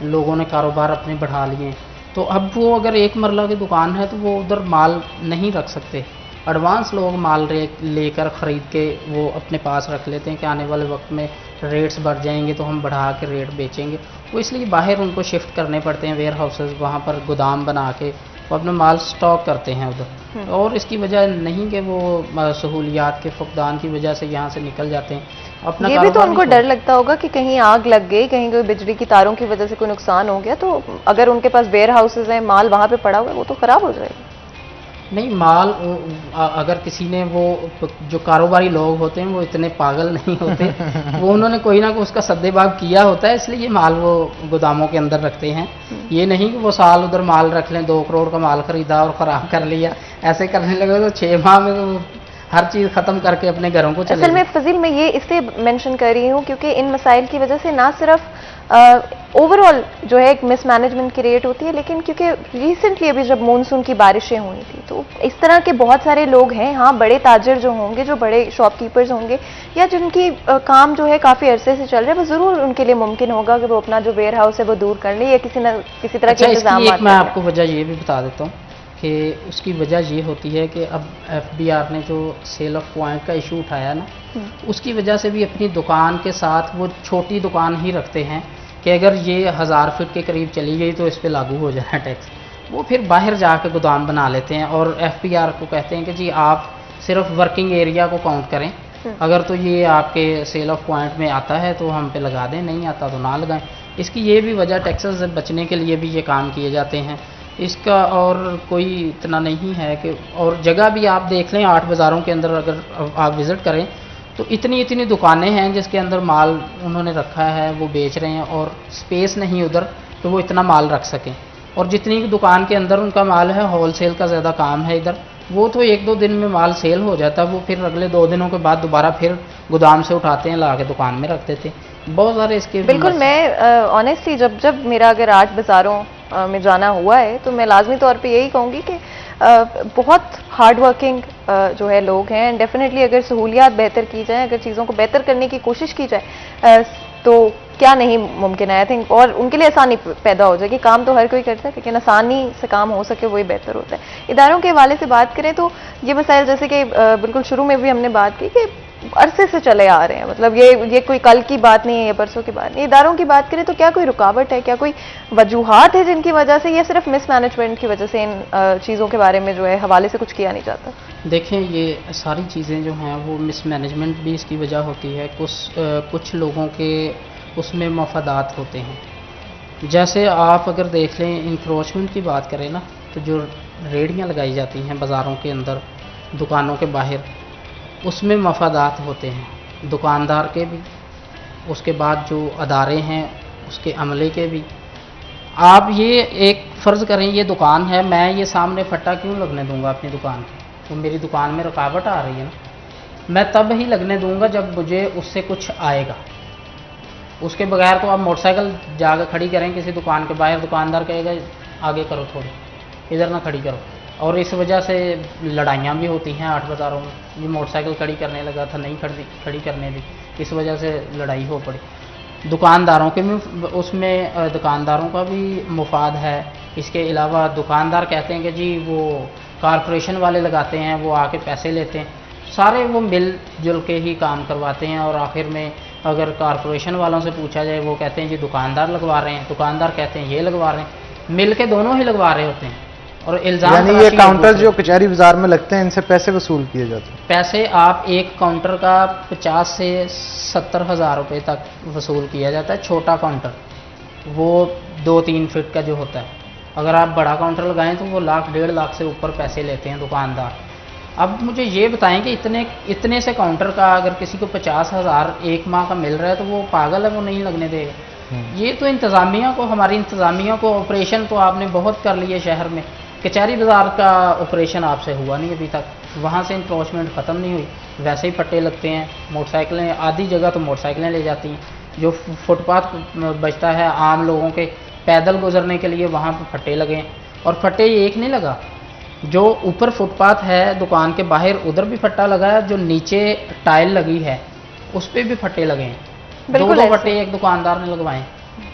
लोगों ने कारोबार अपने बढ़ा लिए, तो अब वो अगर एक मरला की दुकान है तो वो उधर माल नहीं रख सकते। एडवांस लोग माल लेकर ख़रीद के वो अपने पास रख लेते हैं कि आने वाले वक्त में रेट्स बढ़ जाएंगे तो हम बढ़ा के रेट बेचेंगे। वो इसलिए बाहर उनको शिफ्ट करने पड़ते हैं वेयर हाउसेस, वहाँ पर गोदाम बना के वो अपना माल स्टॉक करते हैं उधर। और इसकी वजह नहीं कि वो सहूलियात के फुकदान की वजह से यहाँ से निकल जाते हैं। अपना ये भी तो उनको डर लगता होगा कि कहीं आग लग गई, कहीं कोई बिजली की तारों की वजह से कोई नुकसान हो गया तो अगर उनके पास वेयर हाउसेज हैं, माल वहाँ पे पड़ा हुआ है, वो तो ख़राब हो जाएगा। नहीं, माल अगर किसी ने, वो जो कारोबारी लोग होते हैं वो इतने पागल नहीं होते, वो उन्होंने कोई ना कोई उसका सद्देबाब किया होता है, इसलिए ये माल वो गोदामों के अंदर रखते हैं। ये नहीं कि वो साल उधर माल रख लें, 2 करोड़ का माल खरीदा और ख़राब कर लिया, ऐसे करने लगे तो 6 माह में तो हर चीज़ ख़त्म करके अपने घरों को चले। असल में फजील मैं ये इसलिए मेंशन कर रही हूँ क्योंकि इन मसाइल की वजह से ना सिर्फ ओवरऑल जो है एक मिसमैनेजमेंट क्रिएट होती है, लेकिन क्योंकि रिसेंटली अभी जब मानसून की बारिशें हुई थी तो इस तरह के बहुत सारे लोग हैं, हाँ बड़े ताजिर जो होंगे, जो बड़े शॉपकीपर्स होंगे या जिनकी काम जो है काफ़ी अरसे से चल रहे हैं, वो ज़रूर उनके लिए मुमकिन होगा कि वो अपना जो वेयर हाउस है वो दूर कर ले या किसी न किसी तरह के इंतजाम। मैं आपको वजह ये भी बता देता हूँ कि उसकी वजह ये होती है कि अब FBR ने जो सेल ऑफ पॉइंट का इशू उठाया ना, उसकी वजह से भी अपनी दुकान के साथ वो छोटी दुकान ही रखते हैं कि अगर ये 1000 फीट के करीब चली गई तो इस पर लागू हो जाना टैक्स। वो फिर बाहर जाकर गोदाम बना लेते हैं और FBR को कहते हैं कि जी आप सिर्फ वर्किंग एरिया को काउंट करें, अगर तो ये आपके सेल ऑफ पॉइंट में आता है तो हम पे लगा दें, नहीं आता तो ना लगाएं। इसकी ये भी वजह टैक्सेस से बचने के लिए भी ये काम किए जाते हैं। इसका और कोई इतना नहीं है कि, और जगह भी आप देख लें 8 बाज़ारों के अंदर अगर आप विज़िट करें तो इतनी इतनी दुकानें हैं जिसके अंदर माल उन्होंने रखा है, वो बेच रहे हैं और स्पेस नहीं उधर तो वो इतना माल रख सकें। और जितनी दुकान के अंदर उनका माल है, होलसेल का ज़्यादा काम है इधर, वो तो 1-2 दिन में माल सेल हो जाता है, वो फिर अगले 2 दिनों के बाद दोबारा फिर गोदाम से उठाते हैं, ला के दुकान में रख देते हैं। बहुत सारे इसके बिल्कुल। मैं ऑनेस्टली जब मेरा अगर 8 बाज़ारों में जाना हुआ है तो मैं लाजमी तौर पे यही कहूँगी कि बहुत हार्ड वर्किंग जो है लोग हैं, एंड डेफिनेटली अगर सहूलियात बेहतर की जाए, अगर चीज़ों को बेहतर करने की कोशिश की जाए तो क्या नहीं मुमकिन है, आई थिंक। और उनके लिए आसानी पैदा हो जाएगी। काम तो हर कोई करता है, लेकिन आसानी से काम हो सके वही बेहतर होता है। इदारों के हवाले से बात करें तो ये मसाइल, जैसे कि बिल्कुल शुरू में भी हमने बात की कि अरसे से चले आ रहे हैं, मतलब ये कोई कल की बात नहीं है, ये परसों की बात नहीं। इदारों की बात करें तो क्या कोई रुकावट है, क्या कोई वजूहात है जिनकी वजह से, या सिर्फ मिसमैनेजमेंट की वजह से इन चीज़ों के बारे में जो है हवाले से कुछ किया नहीं जाता? देखें, ये सारी चीज़ें जो हैं वो मिसमैनेजमेंट भी इसकी वजह होती है। कुछ लोगों के उसमें मफादात होते हैं। जैसे आप अगर देख लें, इंक्रोचमेंट की बात करें ना, तो जो रेहड़ियाँ लगाई जाती हैं बाज़ारों के अंदर, दुकानों के बाहर, उसमें मफादात होते हैं दुकानदार के भी, उसके बाद जो अदारे हैं उसके अमले के भी। आप ये एक फ़र्ज़ करें, ये दुकान है, मैं ये सामने फट्टा क्यों लगने दूंगा अपनी दुकान के? तो मेरी दुकान में रुकावट आ रही है ना, मैं तब ही लगने दूंगा जब मुझे उससे कुछ आएगा। उसके बगैर तो आप मोटरसाइकिल जाकर खड़ी करें किसी दुकान के बाहर, दुकानदार कहेगा आगे करो, थोड़ी इधर ना खड़ी करो। और इस वजह से लड़ाइयाँ भी होती हैं 8 बाज़ारों में। ये मोटरसाइकिल खड़ी करने लगा था, नहीं खड़ी करने दी, इस वजह से लड़ाई हो पड़ी। दुकानदारों के भी उसमें दुकानदारों का भी मुफाद है। इसके अलावा दुकानदार कहते हैं कि जी वो कारपोरेशन वाले लगाते हैं, वो आके पैसे लेते हैं, सारे वो मिल जुल के ही काम करवाते हैं। और आखिर में अगर कारपोरेशन वालों से पूछा जाए, वो कहते हैं जी दुकानदार लगवा रहे हैं, दुकानदार कहते हैं ये लगवा रहे हैं, मिल के दोनों ही लगवा रहे होते हैं। और इल्ज़ाम, यानी ये काउंटर जो कचहरी बाजार में लगते हैं, इनसे पैसे वसूल किए जाते हैं? पैसे आप एक काउंटर का 50 से 70 हज़ार रुपये तक वसूल किया जाता है। छोटा काउंटर वो 2-3 फीट का जो होता है, अगर आप बड़ा काउंटर लगाएं तो वो 1-1.5 लाख से ऊपर पैसे लेते हैं दुकानदार। अब मुझे ये बताएं कि इतने से काउंटर का अगर किसी को 50,000 एक माह का मिल रहा है तो वो पागल है, वो नहीं लगने देगा। ये तो इंतज़ामिया को, हमारी इंतज़ामिया को, ऑपरेशन तो आपने बहुत कर लिए शहर में, कचहरी बाज़ार का ऑपरेशन आपसे हुआ नहीं अभी तक, वहाँ से इंक्रोचमेंट ख़त्म नहीं हुई, वैसे ही पट्टे लगते हैं। मोटरसाइकिलें आधी जगह तो मोटरसाइकिलें ले जाती हैं, जो फुटपाथ बचता है आम लोगों के पैदल गुजरने के लिए, वहाँ पर फट्टे लगे हैं। और फट्टे एक नहीं लगा, जो ऊपर फुटपाथ है दुकान के बाहर उधर भी फट्टा लगा है, जो नीचे टाइल लगी है उस पर भी फट्टे लगे हैं। 2-2 फट्टे एक दुकानदार ने लगवाए,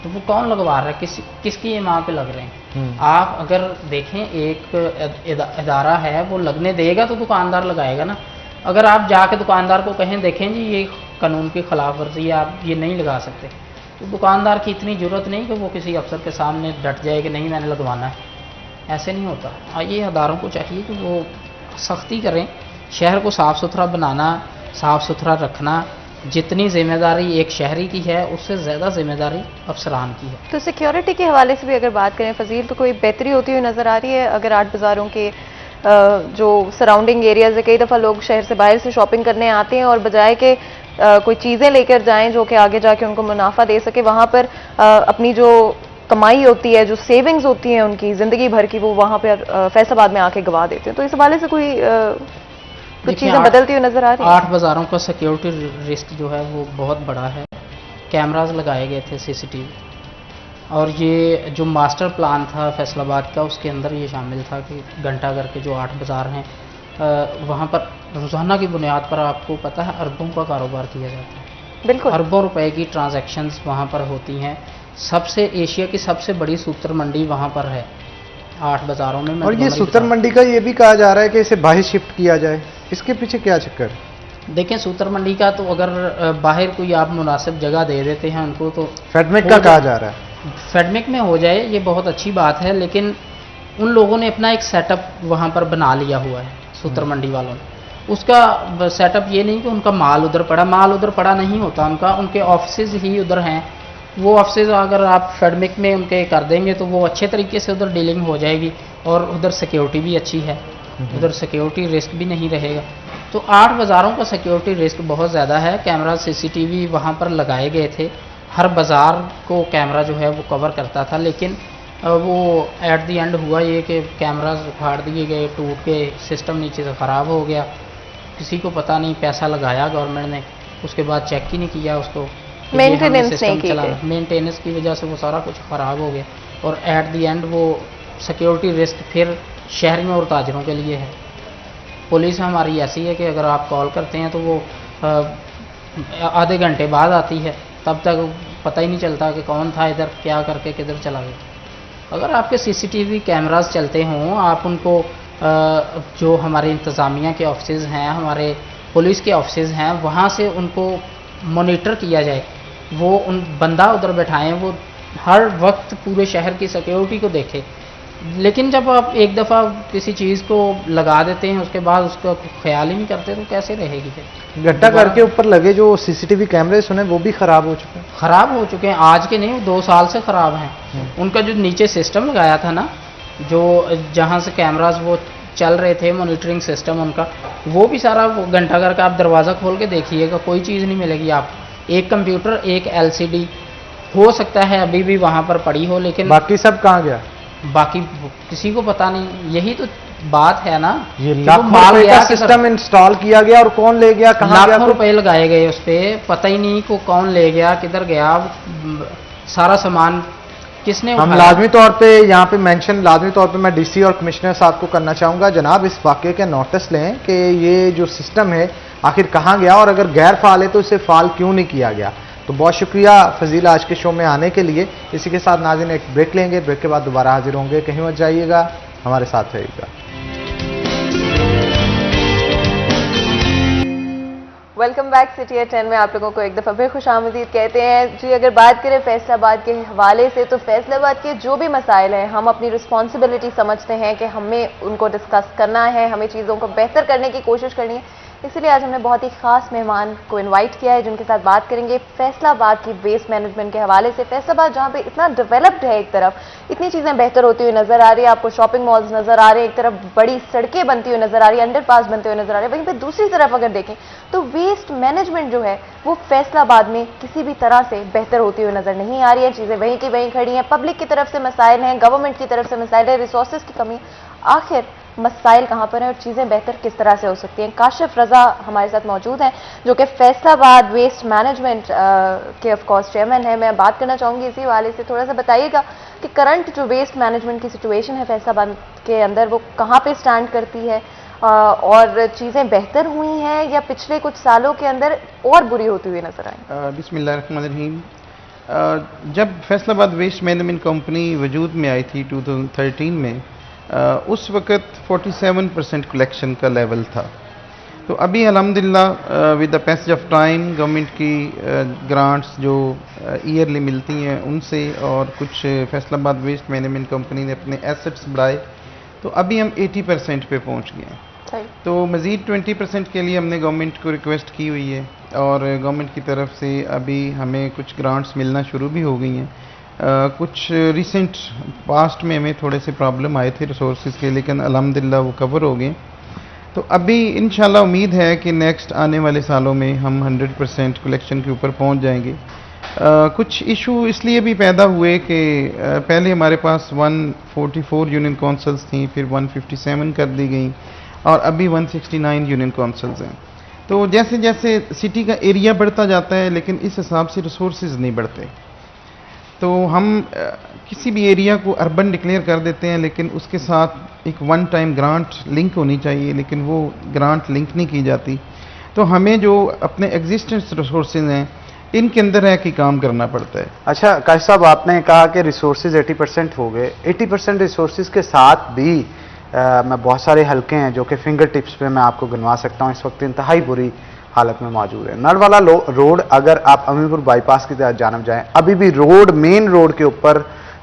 तो वो कौन लगवा रहा है, किसकी ईमान पे लग रहे हैं? आप अगर देखें, एक इदारा है वो लगने देगा तो दुकानदार लगाएगा ना। अगर आप जाके दुकानदार को कहें देखें जी ये कानून की खिलाफ वर्जी है, आप ये नहीं लगा सकते, तो दुकानदार की इतनी ज़रूरत नहीं कि वो किसी अफसर के सामने डट जाए कि नहीं मैंने लगवाना है। ऐसे नहीं होता। ये अदारों को चाहिए कि वो सख्ती करें, शहर को साफ़ सुथरा बनाना, साफ़ सुथरा रखना, जितनी जिम्मेदारी एक शहरी की है उससे ज़्यादा जिम्मेदारी अफसरान की है। तो सिक्योरिटी के हवाले से भी अगर बात करें फजील, तो कोई बेहतरी होती हुई नज़र आ रही है? अगर 8 बाज़ारों के जो सराउंडिंग एरियाज़ है, कई दफ़ा लोग शहर से बाहर से शॉपिंग करने आते हैं और बजाय के कोई चीज़ें लेकर जाएं जो कि आगे जाके उनको मुनाफा दे सके, वहाँ पर अपनी जो कमाई होती है, जो सेविंग्स होती हैं उनकी ज़िंदगी भर की, वो वहाँ पर फैसलाबाद में आके गवा देते हैं। तो इस हवाले से कोई कुछ चीज़ें बदलती हुई नज़र आ रही है? 8 बाज़ारों का सिक्योरिटी रिस्क जो है वो बहुत बड़ा है। कैमरास लगाए गए थे CCTV, और ये जो मास्टर प्लान था फैसलाबाद का, उसके अंदर ये शामिल था कि घंटाघर के जो 8 बाज़ार हैं वहाँ पर रोज़ाना की बुनियाद पर आपको पता है अरबों का कारोबार किया जाता है। बिल्कुल, अरबों रुपए की ट्रांजैक्शंस वहाँ पर होती हैं। सबसे एशिया की सबसे बड़ी सूत्र मंडी वहाँ पर है। 8 बाज़ारों में। और ये सूतर मंडी का ये भी कहा जा रहा है कि इसे बाहर शिफ्ट किया जाए, इसके पीछे क्या चक्कर? देखें, सूतर मंडी का तो अगर बाहर कोई आप मुनासिब जगह दे देते हैं उनको तो फेडमिक का कहा जा रहा है, फेडमिक में हो जाए, ये बहुत अच्छी बात है, लेकिन उन लोगों ने अपना एक सेटअप वहाँ पर बना लिया हुआ है सूतर मंडी वालों ने। उसका सेटअप ये नहीं कि उनका माल उधर पड़ा नहीं होता उनका, उनके ऑफिसेज ही उधर हैं। वो ऑफिसेज अगर आप फेडमिक में उनके कर देंगे तो वो अच्छे तरीके से उधर डीलिंग हो जाएगी और उधर सिक्योरिटी भी अच्छी है, उधर सिक्योरिटी रिस्क भी नहीं रहेगा। तो 8 बाज़ारों का सिक्योरिटी रिस्क बहुत ज़्यादा है। कैमरा CCTV वहाँ पर लगाए गए थे, हर बाज़ार को कैमरा जो है वो कवर करता था, लेकिन वो एट दी एंड हुआ ये कि कैमरास उखाड़ दिए गए, टूट के सिस्टम नीचे से ख़राब हो गया। किसी को पता नहीं, पैसा लगाया गवर्नमेंट ने, उसके बाद चेक ही नहीं किया उसको, मेंटेनेंस नहीं की गई, मेंटेनेंस की वजह से वो सारा कुछ ख़राब हो गया। और एट दी एंड वो सिक्योरिटी रिस्क फिर शहरियों और ताजरों के लिए है। पुलिस हमारी ऐसी है कि अगर आप कॉल करते हैं तो वो आधे घंटे बाद आती है, तब तक पता ही नहीं चलता कि कौन था इधर, क्या करके किधर चला गया। अगर आपके CCTV कैमरास चलते हों, आप उनको जो हमारे इंतज़ामिया के ऑफिसेज़ हैं, हमारे पुलिस के ऑफिसेज़ हैं, वहाँ से उनको मॉनिटर किया जाए, वो उन बंदा उधर बैठाएं, वो हर वक्त पूरे शहर की सिक्योरिटी को देखे। लेकिन जब आप एक दफ़ा किसी चीज़ को लगा देते हैं उसके बाद उसका ख्याल ही नहीं करते तो कैसे रहेगी फिर? घंटा घर के ऊपर लगे जो CCTV कैमरे सुने वो भी ख़राब हो चुके हैं, आज के नहीं, 2 साल से ख़राब हैं। उनका जो नीचे सिस्टम लगाया था ना, जो जहाँ से कैमरास वो चल रहे थे, मॉनिटरिंग सिस्टम उनका, वो भी सारा घंटा घर का आप दरवाज़ा खोल के देखिएगा, कोई चीज़ नहीं मिलेगी आपको। एक कंप्यूटर, एक LCD हो सकता है अभी भी वहाँ पर पड़ी हो, लेकिन बाकी सब कहाँ गया? बाकी किसी को पता नहीं। यही तो बात है ना, ये लाखों रुपए का सिस्टम इंस्टॉल किया गया और कौन ले गया, कहाँ गया? लाखों रुपए लगाए गए उस पर, पता ही नहीं को कौन ले गया, किधर गया, सारा सामान किसने उठाया। हम लाजमी तौर पे यहाँ पे मेंशन लाजमी तौर पे मैं DC और कमिश्नर साहब को करना चाहूँगा, जनाब इस वाक़े के नोटिस लें कि ये जो सिस्टम है आखिर कहाँ गया, और अगर गैर फाल है तो इसे फाल क्यों नहीं किया गया। तो बहुत शुक्रिया फजील आज के शो में आने के लिए। इसी के साथ नाज़रीन एक ब्रेक लेंगे, ब्रेक के बाद दोबारा हाजिर होंगे, कहीं मत जाइएगा, हमारे साथ रहिएगा। वेलकम बैक सिटी एट 10 में आप लोगों को एक दफ़ा फिर खुशामदीद कहते हैं जी। अगर बात करें फैसलाबाद के हवाले से, तो फैसलाबाद के जो भी मसाइल हैं, हम अपनी रिस्पॉन्सिबिलिटी समझते हैं कि हमें उनको डिस्कस करना है, हमें चीज़ों को बेहतर करने की कोशिश करनी है। इसीलिए आज हमने बहुत ही ख़ास मेहमान को इनवाइट किया है, जिनके साथ बात करेंगे फैसलाबाद की वेस्ट मैनेजमेंट के हवाले से। फैसलाबाद जहाँ पे इतना डेवलप्ड है, एक तरफ इतनी चीज़ें बेहतर होती हुई नज़र आ रही है, आपको शॉपिंग मॉल्स नज़र आ रहे हैं, एक तरफ बड़ी सड़कें बनती हुई नज़र आ रही है, अंडरपास बनते हुए नज़र आ रहे हैं, वहीं पर दूसरी तरफ अगर देखें तो वेस्ट मैनेजमेंट जो है वो फैसलाबाद में किसी भी तरह से बेहतर होती हुई नज़र नहीं आ रही है। चीज़ें वहीं की वहीं खड़ी हैं, पब्लिक की तरफ से मसाइल हैं, गवर्नमेंट की तरफ से मसाइल है, रिसोर्सेज की कमी। आखिर मसाइल कहाँ पर हैं और चीज़ें बेहतर किस तरह से हो सकती हैं? काशिफ रजा हमारे साथ मौजूद हैं, जो कि फैसलाबाद वेस्ट मैनेजमेंट के ऑफ कोर्स चेयरमैन है। मैं बात करना चाहूँगी इसी वाले से, थोड़ा सा बताइएगा कि करंट जो वेस्ट मैनेजमेंट की सिचुएशन है फैसलाबाद के अंदर, वो कहाँ पे स्टैंड करती है, और चीज़ें बेहतर हुई हैं या पिछले कुछ सालों के अंदर और बुरी होती हुई नजर आई? बिस्मिल्लाहिर्रहमानिर्रहीम। जब फैसलाबाद वेस्ट मैनेजमेंट कंपनी वजूद में आई थी 2013 में, उस वक़्त 47% कलेक्शन का लेवल था। तो अभी अल्हम्दुलिल्लाह with the passage of time government की ग्रांट्स जो ईयरली मिलती हैं उनसे, और कुछ फैसलाबाद वेस्ट मैनेजमेंट कंपनी ने अपने एसेट्स बढ़ाए, तो अभी हम 80% पे पहुंच गए हैं। तो मज़ीद 20% के लिए हमने गवर्नमेंट को रिक्वेस्ट की हुई है, और गवर्नमेंट की तरफ से अभी हमें कुछ ग्रांट्स मिलना शुरू भी हो गई हैं। कुछ रिसेंट पास्ट में हमें थोड़े से प्रॉब्लम आए थे रिसोर्सेज के, लेकिन अल्हम्दुलिल्लाह वो कवर हो गए। तो अभी इंशाल्लाह उम्मीद है कि नेक्स्ट आने वाले सालों में हम 100% कलेक्शन के ऊपर पहुंच जाएंगे। कुछ इशू इसलिए भी पैदा हुए कि पहले हमारे पास 144 यूनियन काउंसिल्स थी, फिर 157 कर दी गई, और अभी 169 यूनियन काउंसिल्स हैं। तो जैसे जैसे सिटी का एरिया बढ़ता जाता है, लेकिन इस हिसाब से रिसोर्सेज नहीं बढ़ते। तो हम किसी भी एरिया को अर्बन डिक्लेयर कर देते हैं, लेकिन उसके साथ एक वन टाइम ग्रांट लिंक होनी चाहिए, लेकिन वो ग्रांट लिंक नहीं की जाती। तो हमें जो अपने एग्जिस्टेंस रिसोर्सेज हैं, इनके अंदर है कि काम करना पड़ता है। अच्छा काशिफ साहब, आपने कहा कि रिसोर्सेज 80% हो गए। 80% रिसोर्सेज के साथ भी मैं बहुत सारे हलके हैं जो कि फिंगर टिप्स पे मैं आपको गिनवा सकता हूँ, इस वक्त इंतहाई बुरी हालत में मौजूद है। नरवाला रोड, अगर आप अमीरपुर बाईपास की तरफ जानब जाएं, अभी भी रोड, मेन रोड के ऊपर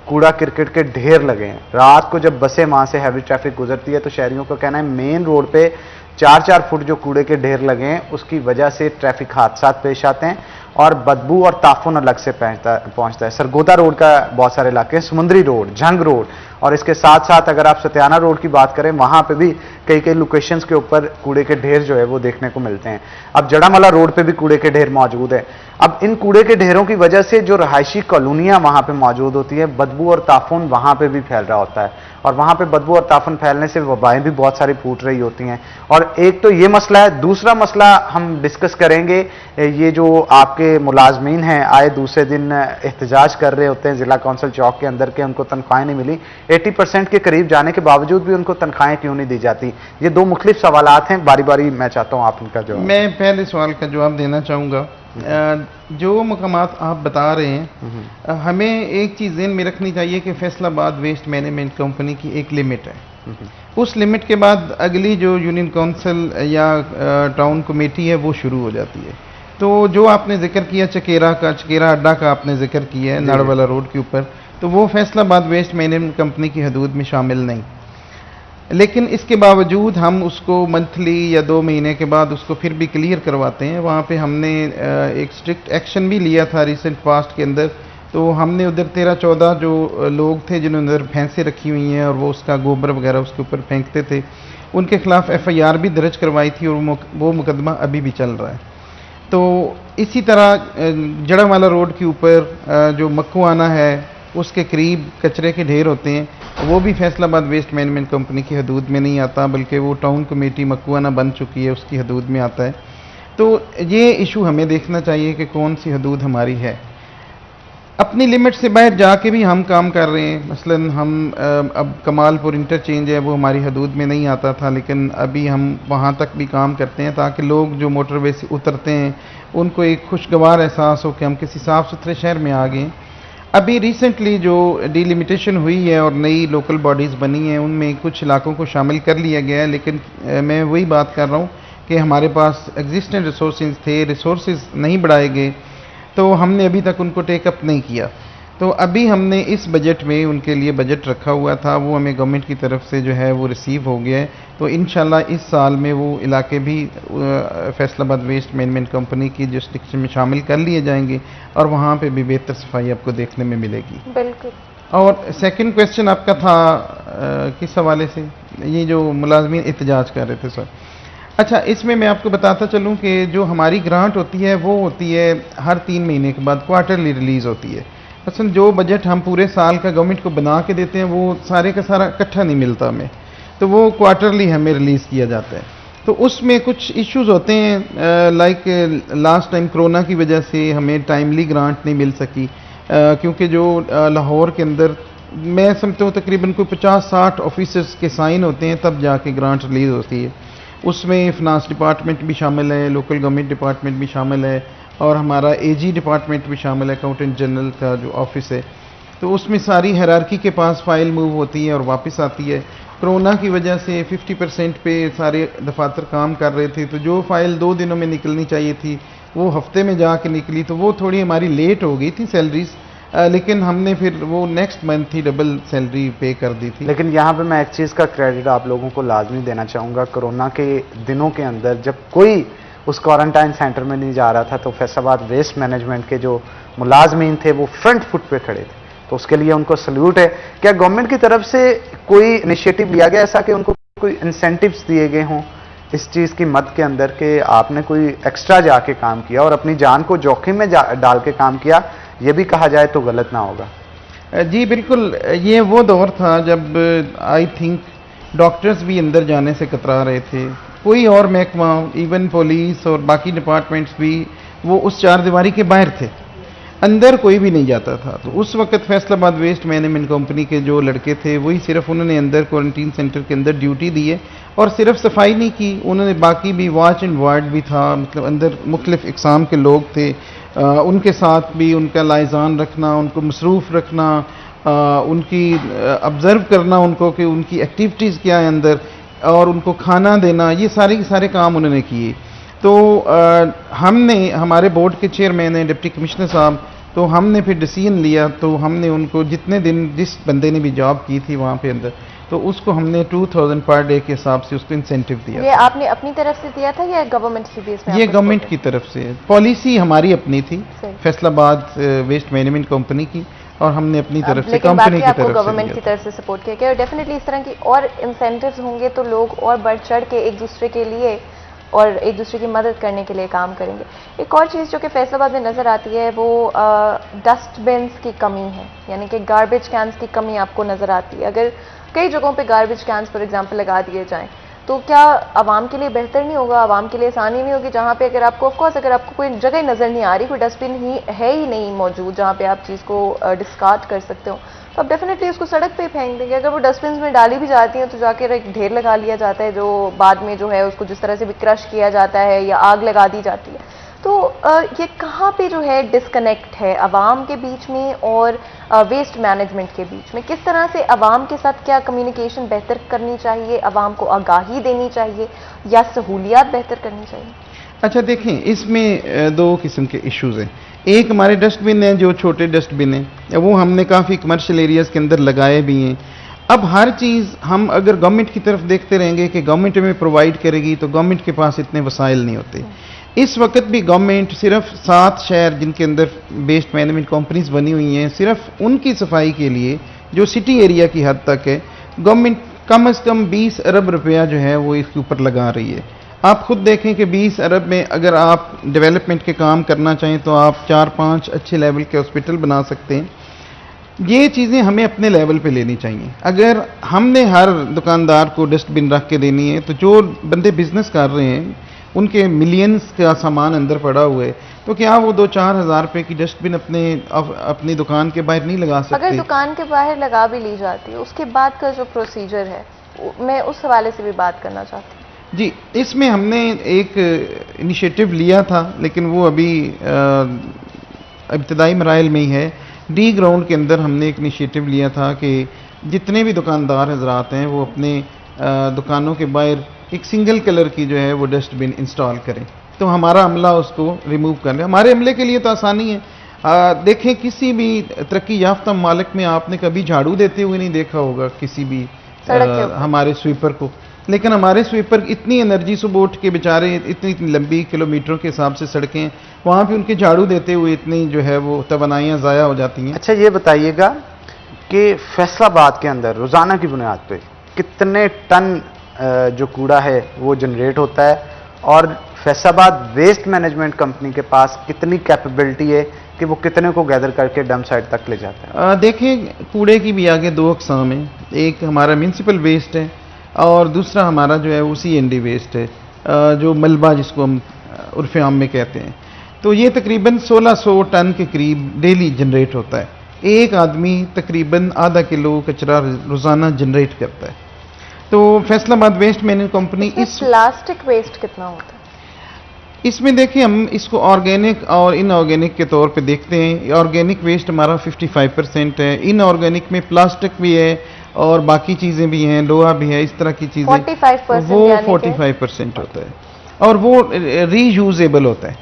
कूड़ा क्रिकेट के ढेर लगे हैं। रात को जब बसें वहां से हैवी ट्रैफिक गुजरती है तो शहरियों का कहना है मेन रोड पे 4-4 फुट जो कूड़े के ढेर लगे हैं उसकी वजह से ट्रैफिक हादसा पेश आते हैं और बदबू और ताफुन अलग से पहुंचता है। सरगोदा रोड का बहुत सारे इलाके हैं, समुंदरी रोड, जंग रोड, और इसके साथ साथ अगर आप सत्याना रोड की बात करें, वहां पे भी कई कई लोकेशंस के ऊपर कूड़े के ढेर जो है वो देखने को मिलते हैं। अब जड़ामला रोड पे भी कूड़े के ढेर मौजूद है। अब इन कूड़े के ढेरों की वजह से जो रहायशी कॉलोनियां वहां पे मौजूद होती है, बदबू और ताफुन वहां पे भी फैल रहा होता है, और वहां पे बदबू और ताफुन फैलने से वबाएं भी बहुत सारी फूट रही होती हैं। और एक तो ये मसला है, दूसरा मसला हम डिस्कस करेंगे, ये जो आपके मुलाजमीन हैं आए दूसरे दिन एहतजाज कर रहे होते हैं जिला कौंसिल चौक के अंदर के उनको तनख्वाहें नहीं मिली, 80% के करीब जाने के बावजूद भी उनको तनख्वाहें क्यों नहीं दी जाती? ये दो मुख्तलिफ सवालात हैं, बारी बारी मैं चाहता हूं आप इनका जवाब। मैं पहले सवाल का जवाब देना चाहूँगा। जो मकामात आप बता रहे हैं, हमें एक चीज़ ध्यान में रखनी चाहिए कि फैसलाबाद वेस्ट मैनेजमेंट कंपनी की एक लिमिट है। उस लिमिट के बाद अगली जो यूनियन काउंसिल या टाउन कमेटी है वो शुरू हो जाती है। तो जो आपने जिक्र किया चकेरा अड्डा का आपने जिक्र किया है नाड़वाला रोड के ऊपर, तो वो फैसलाबाद वेस्ट मैनेजमेंट कंपनी की हदूद में शामिल नहीं, लेकिन इसके बावजूद हम उसको मंथली या 2 महीने के बाद उसको फिर भी क्लियर करवाते हैं। वहाँ पे हमने एक स्ट्रिक्ट एक्शन भी लिया था रिसेंट पास्ट के अंदर। तो हमने उधर 13-14 जो लोग थे जिन्होंने उधर भैंसें रखी हुई हैं और वो उसका गोबर वगैरह उसके ऊपर फेंकते थे, उनके खिलाफ FIR भी दर्ज करवाई थी और वो मुकदमा अभी भी चल रहा है। तो इसी तरह जड़ावाला रोड के ऊपर जो मक्कुआना है उसके करीब कचरे के ढेर होते हैं, वो भी फैसलाबाद वेस्ट मैनेजमेंट कंपनी की हदूद में नहीं आता, बल्कि वो टाउन कमेटी मक्कुआना बन चुकी है उसकी हदूद में आता है। तो ये इशू हमें देखना चाहिए कि कौन सी हदूद हमारी है। अपनी लिमिट से बाहर जाके भी हम काम कर रहे हैं। मसलन हम अब कमालपुर इंटरचेंज है वो हमारी हदूद में नहीं आता था, लेकिन अभी हम वहाँ तक भी काम करते हैं ताकि लोग जो मोटरवे से उतरते हैं उनको एक खुशगवार एहसास हो कि हम किसी साफ़ सुथरे शहर में आ गए। अभी रिसेंटली जो डिलिमिटेशन हुई है और नई लोकल बॉडीज़ बनी हैं उनमें कुछ इलाकों को शामिल कर लिया गया है, लेकिन मैं वही बात कर रहा हूँ कि हमारे पास एग्जिस्टेंट रिसोर्सेज थे, रिसोर्सेज नहीं बढ़ाए गए, तो हमने अभी तक उनको टेकअप नहीं किया। तो अभी हमने इस बजट में उनके लिए बजट रखा हुआ था, वो हमें गवर्नमेंट की तरफ से जो है वो रिसीव हो गया है। तो इंशाल्लाह इस साल में वो इलाके भी फैसलाबाद वेस्ट मैनेजमेंट कंपनी की जुरिस्डिक्शन में शामिल कर लिए जाएंगे और वहाँ पे भी बेहतर सफाई आपको देखने में मिलेगी। बिल्कुल। और सेकंड क्वेश्चन आपका था किस हवाले से, ये जो मुलाजमीन एहतजाज कर रहे थे सर। अच्छा, इसमें मैं आपको बताता चलूँ कि जो हमारी ग्रांट होती है वो होती है हर 3 महीने के बाद क्वार्टरली रिलीज़ होती है। मसलन जो बजट हम पूरे साल का गवर्नमेंट को बना के देते हैं वो सारे का सारा इकट्ठा नहीं मिलता हमें, तो वो क्वार्टरली हमें रिलीज़ किया जाता है। तो उसमें कुछ इश्यूज होते हैं, लाइक लास्ट टाइम कोरोना की वजह से हमें टाइमली ग्रांट नहीं मिल सकी, क्योंकि जो लाहौर के अंदर मैं समझता हूँ तकरीबन कोई 50-60 ऑफिसर्स के साइन होते हैं तब जाके ग्रांट रिलीज़ होती है। उसमें फिनांस डिपार्टमेंट भी शामिल है, लोकल गवर्नमेंट डिपार्टमेंट भी शामिल है और हमारा AG डिपार्टमेंट भी शामिल है, अकाउंटेंट जनरल का जो ऑफिस है। तो उसमें सारी हायरार्की के पास फाइल मूव होती है और वापस आती है। कोरोना की वजह से 50% पे सारे दफातर काम कर रहे थे, तो जो फाइल 2 दिनों में निकलनी चाहिए थी वो हफ्ते में जाके निकली, तो वो थोड़ी हमारी लेट हो गई थी सैलरीज, लेकिन हमने फिर वो नेक्स्ट मंथ ही डबल सैलरी पे कर दी थी। लेकिन यहाँ पे मैं एक चीज़ का क्रेडिट आप लोगों को लाजमी देना चाहूँगा, कोरोना के दिनों के अंदर जब कोई उस क्वारंटाइन सेंटर में नहीं जा रहा था तो फैसलाबाद वेस्ट मैनेजमेंट के जो मुलाजमीन थे वो फ्रंट फुट पे खड़े थे, तो उसके लिए उनको सल्यूट है। क्या गवर्नमेंट की तरफ से कोई इनिशिएटिव लिया गया ऐसा कि उनको कोई इंसेंटिव्स दिए गए हों इस चीज़ की मद के अंदर कि आपने कोई एक्स्ट्रा जाके काम किया और अपनी जान को जोखिम में डाल के काम किया, ये भी कहा जाए तो गलत ना होगा? जी बिल्कुल, ये वो दौर था जब आई थिंक डॉक्टर्स भी अंदर जाने से कतरा रहे थे, कोई और महकमा इवन पुलिस और बाकी डिपार्टमेंट्स भी वो उस 4 दीवारी के बाहर थे। अंदर कोई भी नहीं जाता था। तो उस वक्त फैसलाबाद वेस्ट मैनेजमेंट कंपनी के जो लड़के थे वही सिर्फ उन्होंने अंदर क्वारंटीन सेंटर के अंदर ड्यूटी दी है, और सिर्फ सफाई नहीं की, उन्होंने बाकी भी वॉच एंड वार्ड भी था, मतलब अंदर मुख्तलिफ इकसाम के लोग थे, उनके साथ भी उनका लाइजान रखना, उनको मसरूफ़ रखना, उनकी ऑब्ज़र्व करना उनको कि उनकी एक्टिविटीज़ क्या है अंदर, और उनको खाना देना, ये सारे के सारे काम उन्होंने किए। तो हमने, हमारे बोर्ड के चेयरमैन हैं डिप्टी कमिश्नर साहब, तो हमने फिर डिसीजन लिया, तो हमने उनको जितने दिन जिस बंदे ने भी जॉब की थी वहाँ पे अंदर, तो उसको हमने 2000 पर डे के हिसाब से उसको इंसेंटिव दिया। ये आपने अपनी तरफ से दिया था या गवर्नमेंट की बेस में? ये गवर्नमेंट की तरफ से पॉलिसी हमारी अपनी थी, सही। फैसलाबाद वेस्ट मैनेजमेंट कंपनी की, और हमने अपनी तरफ से लेकिन कंपनी बाकी की आपको तरफ से गवर्नमेंट की तरफ से सपोर्ट किया गया, और डेफिनेटली इस तरह की और इंसेंटिव्स होंगे तो लोग और बढ़ चढ़ के एक दूसरे के लिए और एक दूसरे की मदद करने के लिए काम करेंगे। एक और चीज़ जो कि फैसलाबाद में नज़र आती है वो डस्टबिन्स की कमी है, यानी कि गार्बेज कैंस की कमी आपको नज़र आती है। अगर कई जगहों पे गार्बेज कैंस फॉर एग्जांपल लगा दिए जाएं तो क्या आवाम के लिए बेहतर नहीं होगा, आवाम के लिए आसानी नहीं होगी? जहाँ पे अगर आपको ऑफकोर्स अगर आपको कोई जगह नज़र नहीं आ रही, कोई डस्टबिन ही है ही नहीं मौजूद जहाँ पे आप चीज़ को डिस्कार्ड कर सकते हो, तो आप डेफिनेटली उसको सड़क पे ही फेंक देंगे। अगर वो डस्टबिन में डाली भी जाती हैं तो जाकर एक ढेर लगा लिया जाता है, जो बाद में जो है उसको जिस तरह से भी क्रश किया जाता है या आग लगा दी जाती है। तो ये कहाँ पे जो है डिस्कनेक्ट है आवाम के बीच में और वेस्ट मैनेजमेंट के बीच में? किस तरह से आवाम के साथ क्या कम्युनिकेशन बेहतर करनी चाहिए, आवाम को आगाही देनी चाहिए या सहूलियात बेहतर करनी चाहिए? अच्छा देखें, इसमें दो किस्म के इश्यूज हैं। एक हमारे डस्टबिन हैं, जो छोटे डस्टबिन हैं, वो हमने काफ़ी कमर्शियल एरियाज़ के अंदर लगाए भी हैं। अब हर चीज़ हम अगर गवर्नमेंट की तरफ देखते रहेंगे कि गवर्नमेंट हमें प्रोवाइड करेगी, तो गवर्नमेंट के पास इतने वसाइल नहीं होते। इस वक्त भी गवर्नमेंट सिर्फ 7 शहर जिनके अंदर वेस्ट मैनेजमेंट कंपनीज बनी हुई हैं, सिर्फ उनकी सफाई के लिए जो सिटी एरिया की हद तक है, गवर्नमेंट कम से कम 20 अरब रुपया जो है वो इसके ऊपर लगा रही है। आप खुद देखें कि 20 अरब में अगर आप डेवलपमेंट के काम करना चाहें तो आप 4-5 अच्छे लेवल के हॉस्पिटल बना सकते हैं। ये चीज़ें हमें अपने लेवल पे लेनी चाहिए। अगर हमने हर दुकानदार को डस्टबिन रख के देनी है, तो जो बंदे बिजनेस कर रहे हैं उनके मिलियंस का सामान अंदर पड़ा हुआ है, तो क्या वो 2-4 हज़ार रुपये की डस्टबिन अपनी दुकान के बाहर नहीं लगा सकते? अगर दुकान के बाहर लगा भी ली जाती है, उसके बाद का जो प्रोसीजर है मैं उस हवाले से भी बात करना चाहती हूँ। जी, इसमें हमने एक इनिशिएटिव लिया था, लेकिन वो अभी इब्तदाई मराइल में ही है। डी ग्राउंड के अंदर हमने एक इनिशिएटिव लिया था कि जितने भी दुकानदार हजरात हैं वो अपने दुकानों के बाहर एक सिंगल कलर की जो है वो डस्टबिन इंस्टॉल करें, तो हमारा अमला उसको रिमूव कर ले। हमारे अमले के लिए तो आसानी है। देखें, किसी भी तरक्की याफ्ता मालिक में आपने कभी झाड़ू देते हुए नहीं देखा होगा किसी भी हमारे स्वीपर को, लेकिन हमारे स्वीपर इतनी एनर्जी सुबह उठ के बेचारे इतनी लंबी किलोमीटरों के हिसाब से सड़कें, वहाँ पे उनके झाड़ू देते हुए इतनी जो है वो तवानाइयाँ ज़ाया हो जाती हैं। अच्छा, ये बताइएगा कि फैसलाबाद के अंदर रोज़ाना की बुनियाद पे कितने टन जो कूड़ा है वो जनरेट होता है, और फैसलाबाद वेस्ट मैनेजमेंट कंपनी के पास कितनी कैपेबिलिटी है कि वो कितने को गैदर करके डंप साइट तक ले जाते हैं? देखें, कूड़े की भी आगे 2 अक़साम हैं। एक हमारा म्यूनसिपल वेस्ट है और दूसरा हमारा जो है वो CND वेस्ट है, जो मलबा जिसको हम उर्फ़ आम में कहते हैं। तो ये तकरीबन 1600 टन के करीब डेली जनरेट होता है। एक आदमी तकरीबन आधा किलो कचरा रोज़ाना जनरेट करता है। तो फैसलाबाद वेस्ट मैनेजमेंट कंपनी इस प्लास्टिक वेस्ट कितना होता है इसमें देखिए, हम इसको ऑर्गेनिक और इनऑर्गेनिक के तौर पे देखते हैं। ऑर्गेनिक वेस्ट हमारा 55% है, इनऑर्गेनिक में प्लास्टिक भी है और बाकी चीज़ें भी हैं, लोहा भी है, इस तरह की चीज़ें, 45% वो 45% होता है और वो रीयूजेबल होता है,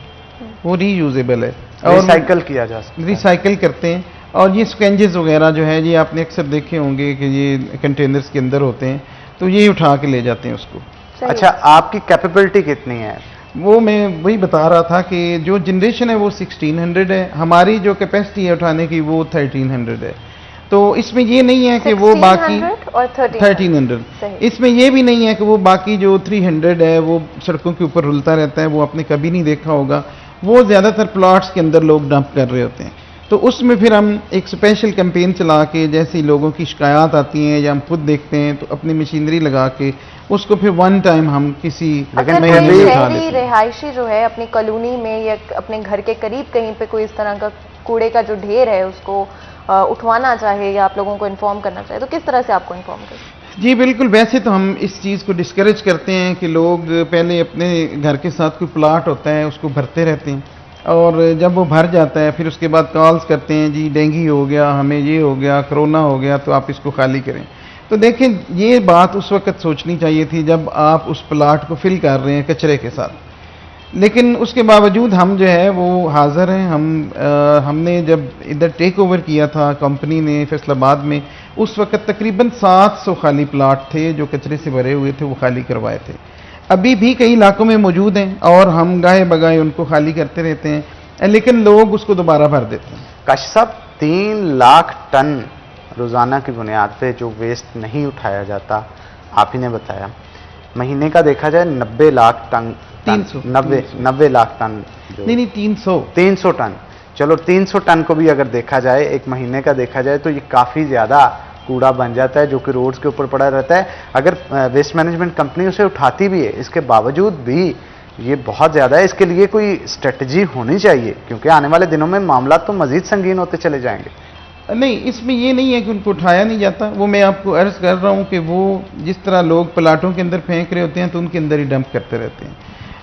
वो रीयूजेबल है और रिसाइकल किया जा सकता है। रिसाइकल करते हैं। और ये स्केंजेस वगैरह जो है, ये आपने अक्सर देखे होंगे कि ये कंटेनर्स के अंदर होते हैं, तो ये उठा के ले जाते हैं उसको। अच्छा, आपकी कैपेबिलिटी कितनी है? वो मैं वही बता रहा था कि जो जनरेशन है वो 1600 है, हमारी जो कैपेसिटी है उठाने की वो 1300 है। तो इसमें ये नहीं है कि वो बाकी 1300, इसमें ये भी नहीं है कि वो बाकी जो 300 है वो सड़कों के ऊपर रुलता रहता है, वो आपने कभी नहीं देखा होगा। वो ज़्यादातर प्लॉट्स के अंदर लोग डंप कर रहे होते हैं। तो उसमें फिर हम एक स्पेशल कैंपेन चला के, जैसे लोगों की शिकायत आती हैं या हम खुद देखते हैं, तो अपनी मशीनरी लगा के उसको फिर वन टाइम हम किसी शहरी रिहायशी जो है अपनी कॉलोनी में या अपने घर के करीब कहीं पे कोई इस तरह का कूड़े का जो ढेर है उसको उठवाना चाहे या आप लोगों को इन्फॉर्म करना चाहे, तो किस तरह से आपको इन्फॉर्म करें? जी बिल्कुल, वैसे तो हम इस चीज़ को डिस्करेज करते हैं कि लोग पहले अपने घर के साथ कोई प्लाट होता है उसको भरते रहते हैं, और जब वो भर जाता है फिर उसके बाद कॉल्स करते हैं, जी डेंगू हो गया, हमें ये हो गया, कोरोना हो गया, तो आप इसको खाली करें। तो देखें, ये बात उस वक्त सोचनी चाहिए थी जब आप उस प्लाट को फिल कर रहे हैं कचरे के साथ, लेकिन उसके बावजूद हम जो है वो हाज़िर हैं। हमने जब इधर टेक ओवर किया था कंपनी ने फैसलाबाद में, उस वक्त तकरीबन 700 खाली प्लाट थे जो कचरे से भरे हुए थे, वो खाली करवाए थे। अभी भी कई इलाकों में मौजूद हैं और हम गाहे बगाए उनको खाली करते रहते हैं, लेकिन लोग उसको दोबारा भर देते हैं। काशिफ साहब, 3 लाख टन रोज़ाना की बुनियाद पे जो वेस्ट नहीं उठाया जाता, आप ही ने बताया, महीने का देखा जाए 90 लाख टन, 90 लाख टन, नहीं 300 टन, चलो 300 टन को भी अगर देखा जाए, एक महीने का देखा जाए, तो ये काफ़ी ज़्यादा कूड़ा बन जाता है जो कि रोड्स के ऊपर पड़ा रहता है। अगर वेस्ट मैनेजमेंट कंपनी उसे उठाती भी है, इसके बावजूद भी ये बहुत ज़्यादा है। इसके लिए कोई स्ट्रेटजी होनी चाहिए, क्योंकि आने वाले दिनों में मामला तो मज़ीद संगीन होते चले जाएंगे। नहीं, इसमें ये नहीं है कि उनको उठाया नहीं जाता, वो मैं आपको अर्ज़ कर रहा हूँ कि वो जिस तरह लोग प्लाटों के अंदर फेंक रहे होते हैं तो उनके अंदर ही डंप करते रहते हैं।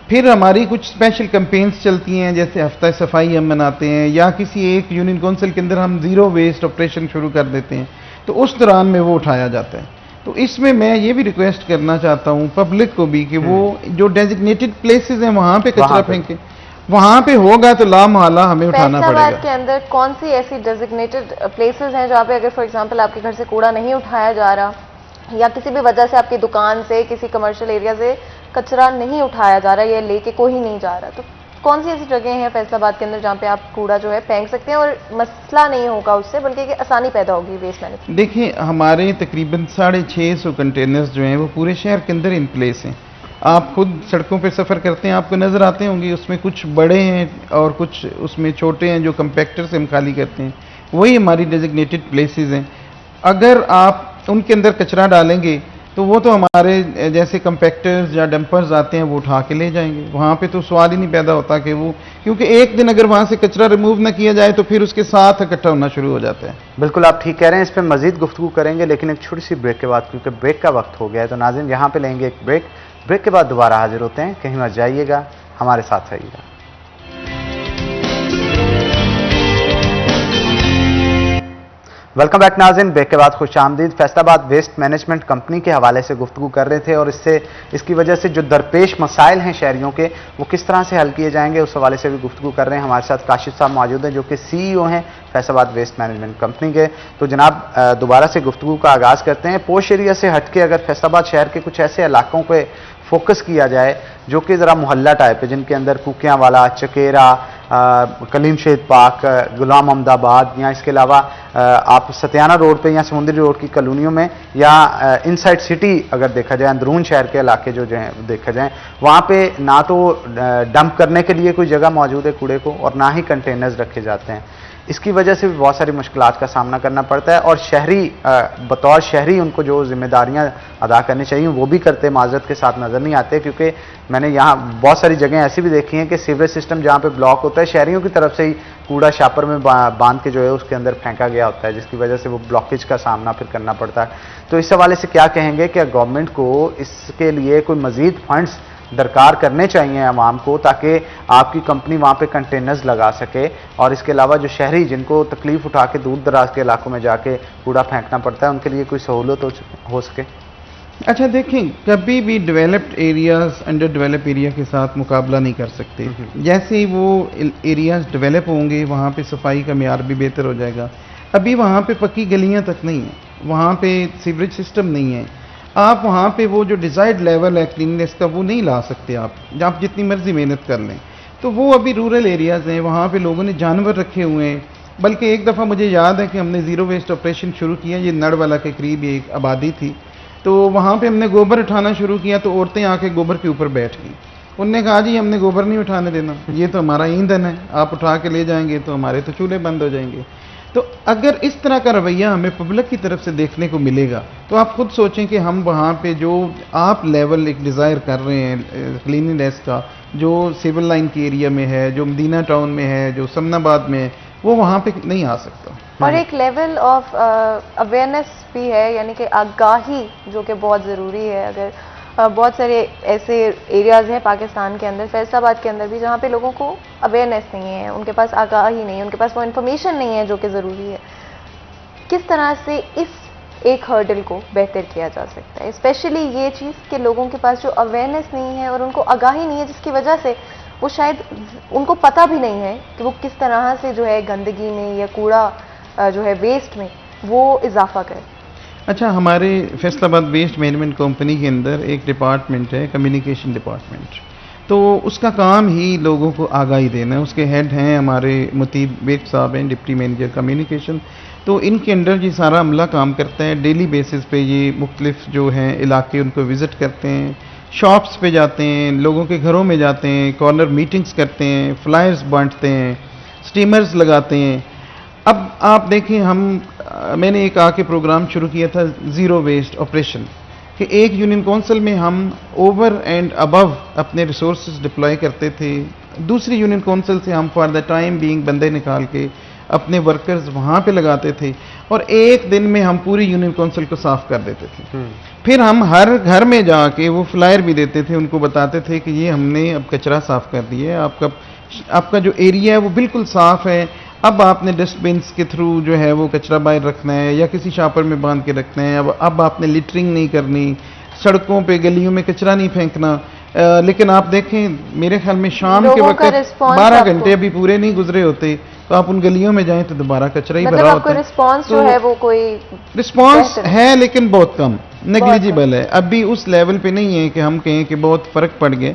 फिर हमारी कुछ स्पेशल कैंपेन्स चलती हैं, जैसे हफ्ता सफाई हम मनाते हैं, या किसी एक यूनियन काउंसिल के अंदर हम ज़ीरो वेस्ट ऑपरेशन शुरू कर देते हैं, तो उस दौरान में वो उठाया जाता है। तो इसमें मैं ये भी रिक्वेस्ट करना चाहता हूँ पब्लिक को भी कि वो जो डेजिग्नेटेड प्लेसेस हैं वहाँ पे कचरा फेंकें, वहाँ पे होगा तो ला मोहल्ला हमें उठाना पड़ेगा। फैसलाबाद के अंदर कौन सी ऐसी डेजिग्नेटेड प्लेसेस हैं जहाँ पे अगर फॉर एग्जांपल आपके घर से कूड़ा नहीं उठाया जा रहा, या किसी भी वजह से आपकी दुकान से, किसी कमर्शियल एरिया से कचरा नहीं उठाया जा रहा, या लेके कोई नहीं जा रहा, तो कौन सी ऐसी जगह हैं फैसलाबाद के अंदर जहाँ पे आप कूड़ा जो है फेंक सकते हैं और मसला नहीं होगा उससे, बल्कि कि आसानी पैदा होगी वेस्ट मैनेजमेंट? देखिए, हमारे तकरीबन 650 कंटेनर्स जो हैं वो पूरे शहर के अंदर इन प्लेस हैं। आप खुद सड़कों पे सफ़र करते हैं, आपको नज़र आते होंगे, उसमें कुछ बड़े हैं और कुछ उसमें छोटे हैं जो कंपैक्टर से हम खाली करते हैं, वही हमारी डेजिग्नेटेड प्लेसेस हैं। अगर आप उनके अंदर कचरा डालेंगे तो वो तो हमारे जैसे कंपैक्टर्स या डंपर्स आते हैं वो उठा के ले जाएंगे, वहाँ पे तो सवाल ही नहीं पैदा होता कि वो, क्योंकि एक दिन अगर वहाँ से कचरा रिमूव ना किया जाए तो फिर उसके साथ इकट्ठा होना शुरू हो जाता है। बिल्कुल, आप ठीक कह रहे हैं, इस पर मजीद गुफ्तगू करेंगे, लेकिन एक छोटी सी ब्रेक के बाद, क्योंकि ब्रेक का वक्त हो गया है। तो नाज़रीन, यहाँ पे लेंगे एक ब्रेक के बाद दोबारा हाजिर होते हैं। कहीं मत जाइएगा, हमारे साथ रहिएगा। वेलकम बैक नाज़रीन, ब्रेक के बाद खुश आमदीद। फैसलाबाद वेस्ट मैनेजमेंट कंपनी के हवाले से गुफ्तगू कर रहे थे, और इसकी वजह से जो दरपेश मसाइल हैं शहरियों के, वो किस तरह से हल किए जाएंगे, उस हवाले से भी गुफ्तगू कर रहे हैं। हमारे साथ काशिफ साहब मौजूद हैं जो कि CEO हैं फैसलाबाद वेस्ट मैनेजमेंट कंपनी के। तो जनाब, दोबारा से गुफ्तगू का आगाज़ करते हैं। पोश एरिया से हट के अगर फैसलाबाद शहर के कुछ ऐसे इलाकों पे फोकस किया जाए जो कि ज़रा मोहल्ला टाइप है, जिनके अंदर कुकियाँ वाला, चकेरा, कलीम शेद पार्क, गुलाम अहमदाबाद, या इसके अलावा आप सतियाना रोड पे या समुंदरी रोड की कॉलोनियों में, या इनसाइड सिटी अगर देखा जाए, अंदरून शहर के इलाके जो हैं देखा जाए, वहाँ पे ना तो डंप करने के लिए कोई जगह मौजूद है कूड़े को, और ना ही कंटेनर्स रखे जाते हैं। इसकी वजह से भी बहुत सारी मुश्किलात का सामना करना पड़ता है, और शहरी बतौर शहरी उनको जो जिम्मेदारियां अदा करनी चाहिए वो भी करते माजरत के साथ नज़र नहीं आते। क्योंकि मैंने यहाँ बहुत सारी जगह ऐसी भी देखी हैं कि सीवरेज सिस्टम जहाँ पे ब्लॉक होता है, शहरियों की तरफ से ही कूड़ा शापर में बांध के जो है उसके अंदर फेंका गया होता है, जिसकी वजह से वो ब्लॉकेज का सामना फिर करना पड़ता है। तो इस हवाले से क्या कहेंगे कि गवर्नमेंट को इसके लिए कोई मज़ीद फंड्स दरकार करने चाहिए आवाम को, ताकि आपकी कंपनी वहाँ पे कंटेनर्स लगा सके, और इसके अलावा जो शहरी जिनको तकलीफ उठा के दूर दराज के इलाकों में जाके कूड़ा फेंकना पड़ता है, उनके लिए कोई सहूलत हो सके। अच्छा देखें, कभी भी developed areas under develop area के साथ मुकाबला नहीं कर सकते। जैसे ही वो एरियाज डेवलप होंगे, वहाँ पे सफाई का मेयार भी बेहतर हो जाएगा। अभी वहाँ पे पक्की गलियाँ तक नहीं हैं, वहाँ पे सीवरेज सिस्टम नहीं है, आप वहाँ पे वो जो डिज़ायर्ड लेवल है क्लीननेस का वो नहीं ला सकते आप जितनी मर्जी मेहनत कर लें। तो वो अभी रूरल एरियाज़ हैं, वहाँ पे लोगों ने जानवर रखे हुए हैं। बल्कि एक दफ़ा मुझे याद है कि हमने ज़ीरो वेस्ट ऑपरेशन शुरू किया, ये नड़वाला के करीब एक आबादी थी, तो वहाँ पे हमने गोबर उठाना शुरू किया, तो औरतें आके गोबर के ऊपर बैठ गई। उनने कहा, जी हमने गोबर नहीं उठाने देना, ये तो हमारा ईंधन है, आप उठा के ले जाएंगे तो हमारे तो चूल्हे बंद हो जाएंगे। तो अगर इस तरह का रवैया हमें पब्लिक की तरफ से देखने को मिलेगा, तो आप खुद सोचें कि हम वहाँ पे जो आप लेवल एक डिज़ायर कर रहे हैं क्लीनिनेस का, जो सिविल लाइन के एरिया में है, जो मदीना टाउन में है, जो समनाबाद में है, वो वहाँ पे नहीं आ सकता। और एक लेवल ऑफ अवेयरनेस भी है, यानी कि आगाही, जो कि बहुत ज़रूरी है। अगर बहुत सारे ऐसे एरियाज़ हैं पाकिस्तान के अंदर, फैसलाबाद के अंदर भी, जहाँ पे लोगों को अवेयरनेस नहीं है, उनके पास आगाही नहीं है, उनके पास वो इन्फॉर्मेशन नहीं है जो कि ज़रूरी है। किस तरह से इस एक हर्डल को बेहतर किया जा सकता है, स्पेशली ये चीज़ कि लोगों के पास जो अवेयरनेस नहीं है और उनको आगाही नहीं है, जिसकी वजह से वो शायद उनको पता भी नहीं है कि वो किस तरह से जो है गंदगी में या कूड़ा जो है वेस्ट में वो इजाफा करें। अच्छा, हमारे फैसलाबाद वेस्ट मैनेजमेंट कंपनी के अंदर एक डिपार्टमेंट है, कम्युनिकेशन डिपार्टमेंट। तो उसका काम ही लोगों को आगाही देना है। उसके हेड हैं हमारे मुतीब बेग साहब हैं, डिप्टी मैनेजर कम्युनिकेशन। तो इनके अंडर ये सारा अमला काम करता है। डेली बेसिस पे ये मुख्तलिफ जो हैं इलाके उनको विज़िट करते हैं, शॉप्स पे जाते हैं, लोगों के घरों में जाते हैं, कॉर्नर मीटिंग्स करते हैं, फ्लायर्स बांटते हैं, स्टीमर्स लगाते हैं। अब आप देखें, मैंने एक आके प्रोग्राम शुरू किया था ज़ीरो वेस्ट ऑपरेशन, कि एक यूनियन काउंसिल में हम ओवर एंड अबव अपने रिसोर्सेज डिप्लॉय करते थे। दूसरी यूनियन काउंसिल से हम फॉर द टाइम बीइंग बंदे निकाल के अपने वर्कर्स वहाँ पे लगाते थे, और एक दिन में हम पूरी यूनियन काउंसिल को साफ कर देते थे। फिर हम हर घर में जाके वो फ्लायर भी देते थे, उनको बताते थे कि ये हमने अब कचरा साफ कर दिया है, आपका जो एरिया है वो बिल्कुल साफ है। अब आपने डस्टबिन्स के थ्रू जो है वो कचरा बाहर रखना है या किसी शापर में बांध के रखना है। अब आपने लिटरिंग नहीं करनी, सड़कों पे गलियों में कचरा नहीं फेंकना। लेकिन आप देखें, मेरे ख्याल में शाम के वक्त 12 घंटे अभी पूरे नहीं गुजरे होते, तो आप उन गलियों में जाएं तो दोबारा कचरा ही भरा होता है। रिस्पॉन्स जो है वो कोई रिस्पॉन्स है लेकिन बहुत कम, नेग्लिजिबल है। अभी उस लेवल पे नहीं है कि हम कहें कि बहुत फ़र्क पड़ गया।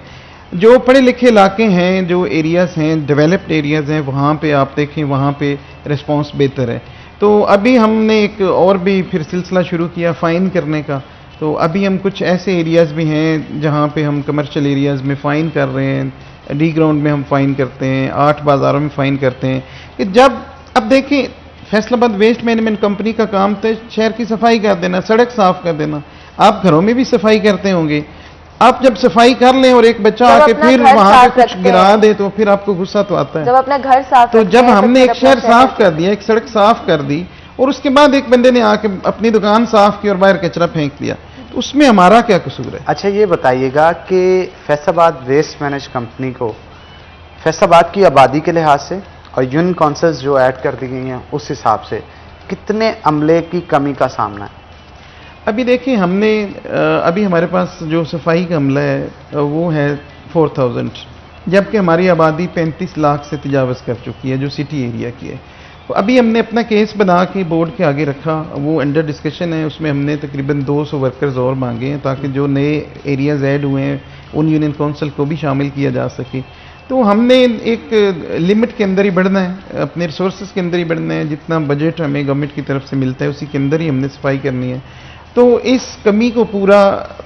जो पढ़े लिखे इलाके हैं, जो एरियाज़ हैं, डेवलप्ड एरियाज़ हैं, वहाँ पे आप देखें वहाँ पे रिस्पॉन्स बेहतर है। तो अभी हमने एक और भी फिर सिलसिला शुरू किया फ़ाइन करने का। तो अभी हम कुछ ऐसे एरियाज़ भी हैं जहाँ पे हम कमर्शियल एरियाज़ में फ़ाइन कर रहे हैं, डी ग्राउंड में हम फ़ाइन करते हैं, 8 बाज़ारों में फ़ाइन करते हैं। कि जब अब देखें, फैसलाबाद वेस्ट मैनेजमेंट कंपनी का काम तो शहर की सफाई कर देना, सड़क साफ़ कर देना। आप घरों में भी सफाई करते होंगे। आप जब सफाई कर लें और एक बच्चा आके फिर वहां पे कुछ गिरा दे तो फिर आपको गुस्सा तो आता है। जब अपना घर साफ, तो जब हमने एक शहर साफ कर दिया, एक सड़क साफ कर दी, और उसके बाद एक बंदे ने आके अपनी दुकान साफ की और बाहर कचरा फेंक दिया, तो उसमें हमारा क्या कसूर है? अच्छा, ये बताइएगा कि फैसलाबाद वेस्ट मैनेज कंपनी को फैसलाबाद की आबादी के लिहाज से और यूनियन काउंसिल्स जो ऐड कर दी गई हैं उस हिसाब से कितने अमले की कमी का सामना है? अभी देखिए, हमने अभी हमारे पास जो सफाई का अमला है वो है 4000, जबकि हमारी आबादी 35 लाख से तजावज़ कर चुकी है, जो सिटी एरिया की है। तो अभी हमने अपना केस बना के बोर्ड के आगे रखा, वो अंडर डिस्कशन है। उसमें हमने तकरीबन 200 वर्कर्स और मांगे हैं ताकि जो नए एरियाज ऐड हुए हैं उन यूनियन काउंसिल को भी शामिल किया जा सके। तो हमने एक लिमिट के अंदर ही बढ़ना है, अपने रिसोर्सेज के अंदर ही बढ़ना है। जितना बजट हमें गवर्नमेंट की तरफ से मिलता है उसी के अंदर ही हमने सफाई करनी है। तो इस कमी को पूरा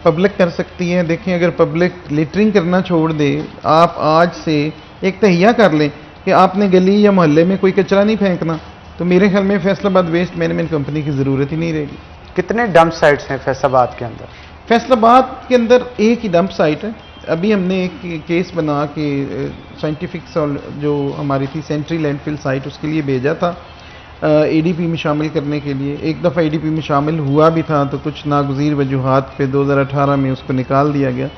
पब्लिक कर सकती है। देखें, अगर पब्लिक लिटरिंग करना छोड़ दे, आप आज से एक तहिया कर लें कि आपने गली या मोहल्ले में कोई कचरा नहीं फेंकना, तो मेरे ख्याल में फैसलाबाद वेस्ट मैनेजमेंट कंपनी की ज़रूरत ही नहीं रहेगी। कितने डंप साइट्स हैं फैसलाबाद के अंदर? फैसलाबाद के अंदर एक ही डंप साइट है। अभी हमने एक केस बना के साइंटिफिक जो हमारी थी सेंट्री लैंडफिल साइट, उसके लिए भेजा था एडीपी में शामिल करने के लिए। एक दफ़ा एडीपी में शामिल हुआ भी था, तो कुछ नागुज़ीर वजूहात पे 2018 में उसको निकाल दिया गया।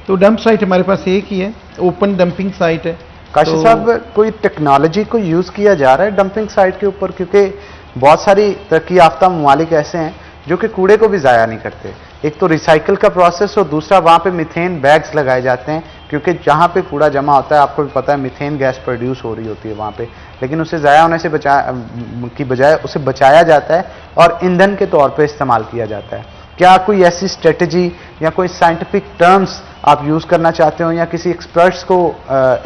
तो डंप साइट हमारे पास एक ही है, ओपन डंपिंग साइट है। काशिफ साहब, कोई टेक्नोलॉजी को यूज़ किया जा रहा है डंपिंग साइट के ऊपर? क्योंकि बहुत सारी तरक्की याफ्ता ममालिक ऐसे हैं जो कि कूड़े को भी ज़ाया नहीं करते। एक तो रिसाइकिल का प्रोसेस और दूसरा वहाँ पे मीथेन बैग्स लगाए जाते हैं, क्योंकि जहाँ पे कूड़ा जमा होता है आपको भी पता है मीथेन गैस प्रोड्यूस हो रही होती है वहाँ पे, लेकिन उसे ज़ाया होने से की बजाय उसे बचाया जाता है और ईंधन के तौर पे इस्तेमाल किया जाता है। क्या कोई ऐसी स्ट्रेटजी या कोई साइंटिफिक टर्म्स आप यूज़ करना चाहते हो या किसी एक्सपर्ट्स को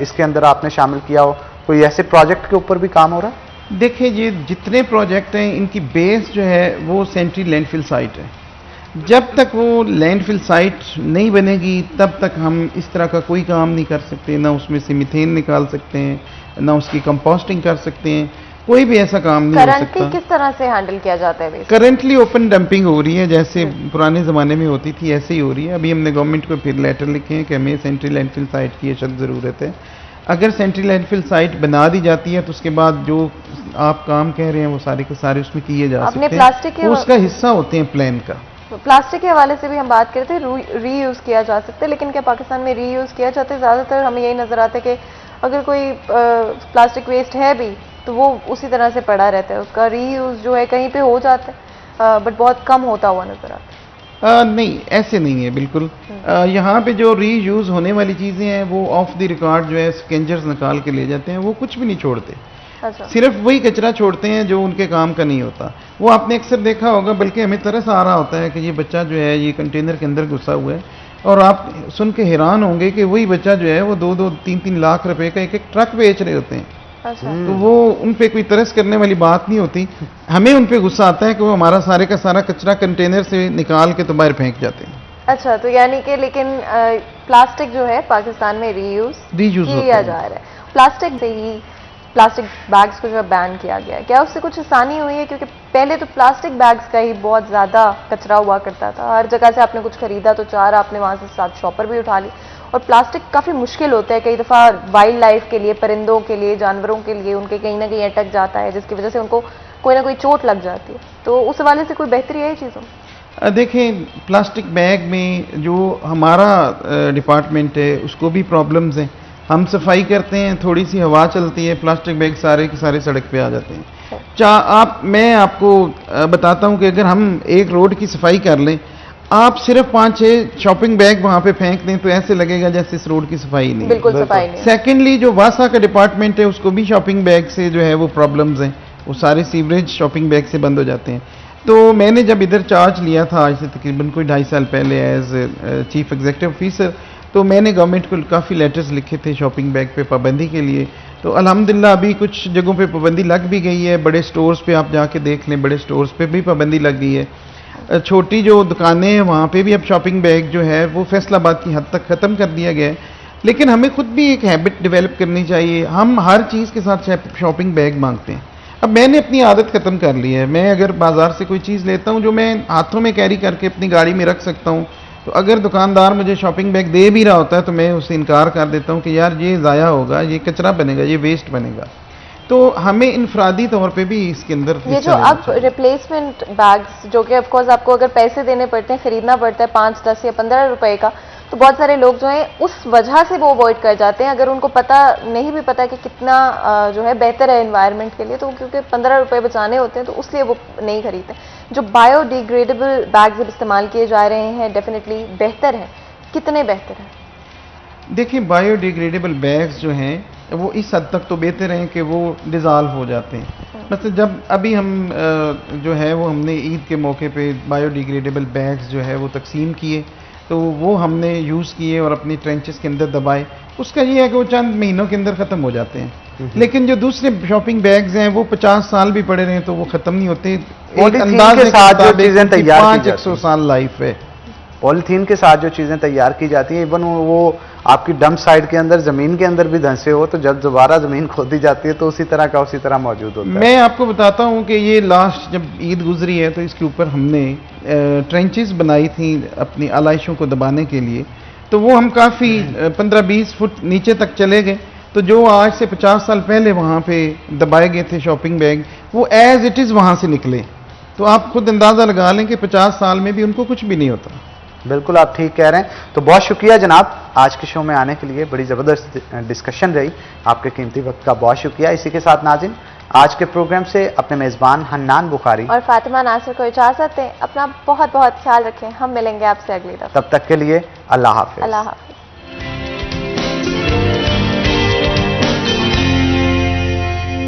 इसके अंदर आपने शामिल किया हो? कोई ऐसे प्रोजेक्ट के ऊपर भी काम हो रहा है? देखिए, ये जितने प्रोजेक्ट हैं इनकी बेस जो है वो सेंट्री लैंडफिल साइट है। जब तक वो लैंडफिल साइट नहीं बनेगी तब तक हम इस तरह का कोई काम नहीं कर सकते। ना उसमें से मीथेन निकाल सकते हैं, ना उसकी कंपोस्टिंग कर सकते हैं, कोई भी ऐसा काम नहीं हो सकता। करंटली किस तरह से हैंडल किया जाता है? करंटली ओपन डंपिंग हो रही है, जैसे पुराने ज़माने में होती थी ऐसे ही हो रही है। अभी हमने गवर्नमेंट को फिर लेटर लिखे हैं कि हमें सेंट्री लैंडफिल साइट की अशद ज़रूरत है। अगर सेंट्रल लैंडफिल साइट बना दी जाती है तो उसके बाद जो आप काम कह रहे हैं वो सारे के सारे उसमें किए जा आपने सकते प्लास्टिक के हैं, वो उसका हिस्सा होते हैं प्लान का। प्लास्टिक के हवाले से भी हम बात करते हैं, रीयूज़ किया जा सकता है, लेकिन क्या पाकिस्तान में रीयूज़ किया जाता है? ज़्यादातर हमें यही नज़र आता है कि अगर कोई प्लास्टिक वेस्ट है भी तो वो उसी तरह से पड़ा रहता है, उसका रीयूज़ जो है कहीं पे हो जाता है बट बहुत कम होता हुआ नज़र आता है। नहीं, ऐसे नहीं है बिल्कुल। यहाँ पे जो रीयूज़ होने वाली चीज़ें हैं वो ऑफ द रिकॉर्ड जो है स्केंजर्स निकाल के ले जाते हैं, वो कुछ भी नहीं छोड़ते। अच्छा। सिर्फ वही कचरा छोड़ते हैं जो उनके काम का नहीं होता। वो आपने अक्सर देखा होगा, बल्कि हमें तरस आ रहा होता है कि ये बच्चा जो है ये कंटेनर के अंदर घुसा हुआ है, और आप सुन के हैरान होंगे कि वही बच्चा जो है वो 2-2, 3-3 लाख रुपए का एक ट्रक बेच रहे होते हैं। अच्छा। तो वो उन पे कोई तरस करने वाली बात नहीं होती। हमें उन पे गुस्सा आता है कि वो हमारा सारे का सारा कचरा कंटेनर से निकाल के तो बाहर फेंक जाते हैं। अच्छा, तो यानी कि लेकिन प्लास्टिक जो है पाकिस्तान में रीयूज़ किया जा रहा है। प्लास्टिक से ही प्लास्टिक बैग्स को जो है बैन किया गया है, क्या उससे कुछ आसानी हुई है? क्योंकि पहले तो प्लास्टिक बैग्स का ही बहुत ज़्यादा कचरा हुआ करता था, हर जगह से आपने कुछ खरीदा तो 4 आपने वहाँ से 7 शॉपर भी उठा ली, और प्लास्टिक काफ़ी मुश्किल होता है कई दफ़ा वाइल्ड लाइफ के लिए, परिंदों के लिए, जानवरों के लिए, उनके कहीं ना कहीं अटक जाता है जिसकी वजह से उनको कोई ना कोई चोट लग जाती है, तो उस हवाले से कोई बेहतरी है चीज़ों में? देखें, प्लास्टिक बैग में जो हमारा डिपार्टमेंट है उसको भी प्रॉब्लम्स हैं। हम सफाई करते हैं, थोड़ी सी हवा चलती है, प्लास्टिक बैग सारे के सारे सड़क पे आ जाते हैं। मैं आपको बताता हूं कि अगर हम एक रोड की सफाई कर लें, आप सिर्फ 5-6 शॉपिंग बैग वहां पे फेंक दें तो ऐसे लगेगा जैसे इस रोड की सफाई नहीं। बिल्कुल सफाई नहीं। सेकेंडली, जो वासा का डिपार्टमेंट है उसको भी शॉपिंग बैग से जो है वो प्रॉब्लम्स हैं, वो सारे सीवरेज शॉपिंग बैग से बंद हो जाते हैं। तो मैंने जब इधर चार्ज लिया था आज से तकरीबन कोई 2.5 साल पहले एज चीफ एग्जीक्यूटिव ऑफिसर, तो मैंने गवर्नमेंट को काफ़ी लेटर्स लिखे थे शॉपिंग बैग पे पाबंदी के लिए। तो अल्हम्दुलिल्लाह अभी कुछ जगहों पे पाबंदी लग भी गई है। बड़े स्टोर्स पे आप जाके देख लें, बड़े स्टोर्स पे भी पाबंदी लग गई है। छोटी जो दुकानें हैं वहाँ पे भी अब शॉपिंग बैग जो है वो फैसलाबाद की हद तक ख़त्म कर दिया गया है। लेकिन हमें खुद भी एक हैबिट डेवलप करनी चाहिए। हम हर चीज़ के साथ शॉपिंग बैग मांगते हैं। अब मैंने अपनी आदत ख़त्म कर ली है। मैं अगर बाज़ार से कोई चीज़ लेता हूँ जो मैं हाथों में कैरी करके अपनी गाड़ी में रख सकता हूँ, तो अगर दुकानदार मुझे शॉपिंग बैग दे भी रहा होता है तो मैं उससे इनकार कर देता हूँ कि यार ये ज़ाया होगा, ये कचरा बनेगा, ये वेस्ट बनेगा। तो हमें इनफरादी तौर पे भी इसके अंदर ये जो अब रिप्लेसमेंट बैग्स जो कि ऑफकोर्स आपको अगर पैसे देने पड़ते हैं, खरीदना पड़ता है 5, 10 या 15 रुपए का, तो बहुत सारे लोग जो हैं उस वजह से वो अवॉइड कर जाते हैं। अगर उनको पता नहीं भी पता कि कितना जो है बेहतर है एनवायरनमेंट के लिए, तो क्योंकि 15 रुपए बचाने होते हैं तो उसलिए वो नहीं खरीदते। जो बायोडिग्रेडेबल बैग्स इस्तेमाल किए जा रहे हैं डेफिनेटली बेहतर है, कितने बेहतर है? देखिए, बायोडिग्रेडेबल बैग्स जो हैं वो इस हद तक तो बेहतर हैं कि वो डिज़ाल्व हो जाते हैं। मतलब जब अभी हम जो है वो हमने ईद के मौके पे बायोडिग्रेडेबल बैग्स जो है वो तकसीम किए, तो वो हमने यूज़ किए और अपनी ट्रेंचेस के अंदर दबाए। उसका ये है कि वो चंद महीनों के अंदर ख़त्म हो जाते हैं। लेकिन जो दूसरे शॉपिंग बैग्स हैं वो 50 साल भी पड़े रहे तो वो ख़त्म नहीं होते। एक अंदाज़ के साथ जो चीज़ें तैयार की जाती हैं, 500 साल लाइफ है। पॉलीथीन के साथ जो चीज़ें तैयार की जाती हैं, इवन वो आपकी डंप साइड के अंदर, ज़मीन के अंदर भी धंसे हो, तो जब दोबारा ज़मीन खोदी जाती है तो उसी तरह का उसी तरह मौजूद होता है। मैं आपको बताता हूँ कि ये लास्ट जब ईद गुजरी है तो इसके ऊपर हमने ट्रेंचेस बनाई थी अपनी आलाइशों को दबाने के लिए। तो वो हम काफ़ी 15-20 फुट नीचे तक चले गए। तो जो आज से 50 साल पहले वहाँ पे दबाए गए थे शॉपिंग बैग, वो एज इट इज़ वहाँ से निकले। तो आप खुद अंदाज़ा लगा लें कि 50 साल में भी उनको कुछ भी नहीं होता। बिल्कुल, आप ठीक कह रहे हैं। तो बहुत शुक्रिया जनाब, आज के शो में आने के लिए। बड़ी ज़बरदस्त डिस्कशन रही, आपके कीमती वक्त का बहुत शुक्रिया। इसी के साथ नाज़रीन, आज के प्रोग्राम से अपने मेज़बान हन्नान बुखारी और फातिमा नासिर को इजाज़त दें। अपना बहुत बहुत ख्याल रखें। हम मिलेंगे आपसे अगली दफ़ा। तब तक के लिए अल्लाह हाफ़िज़। अल्लाह हाफ़िज़।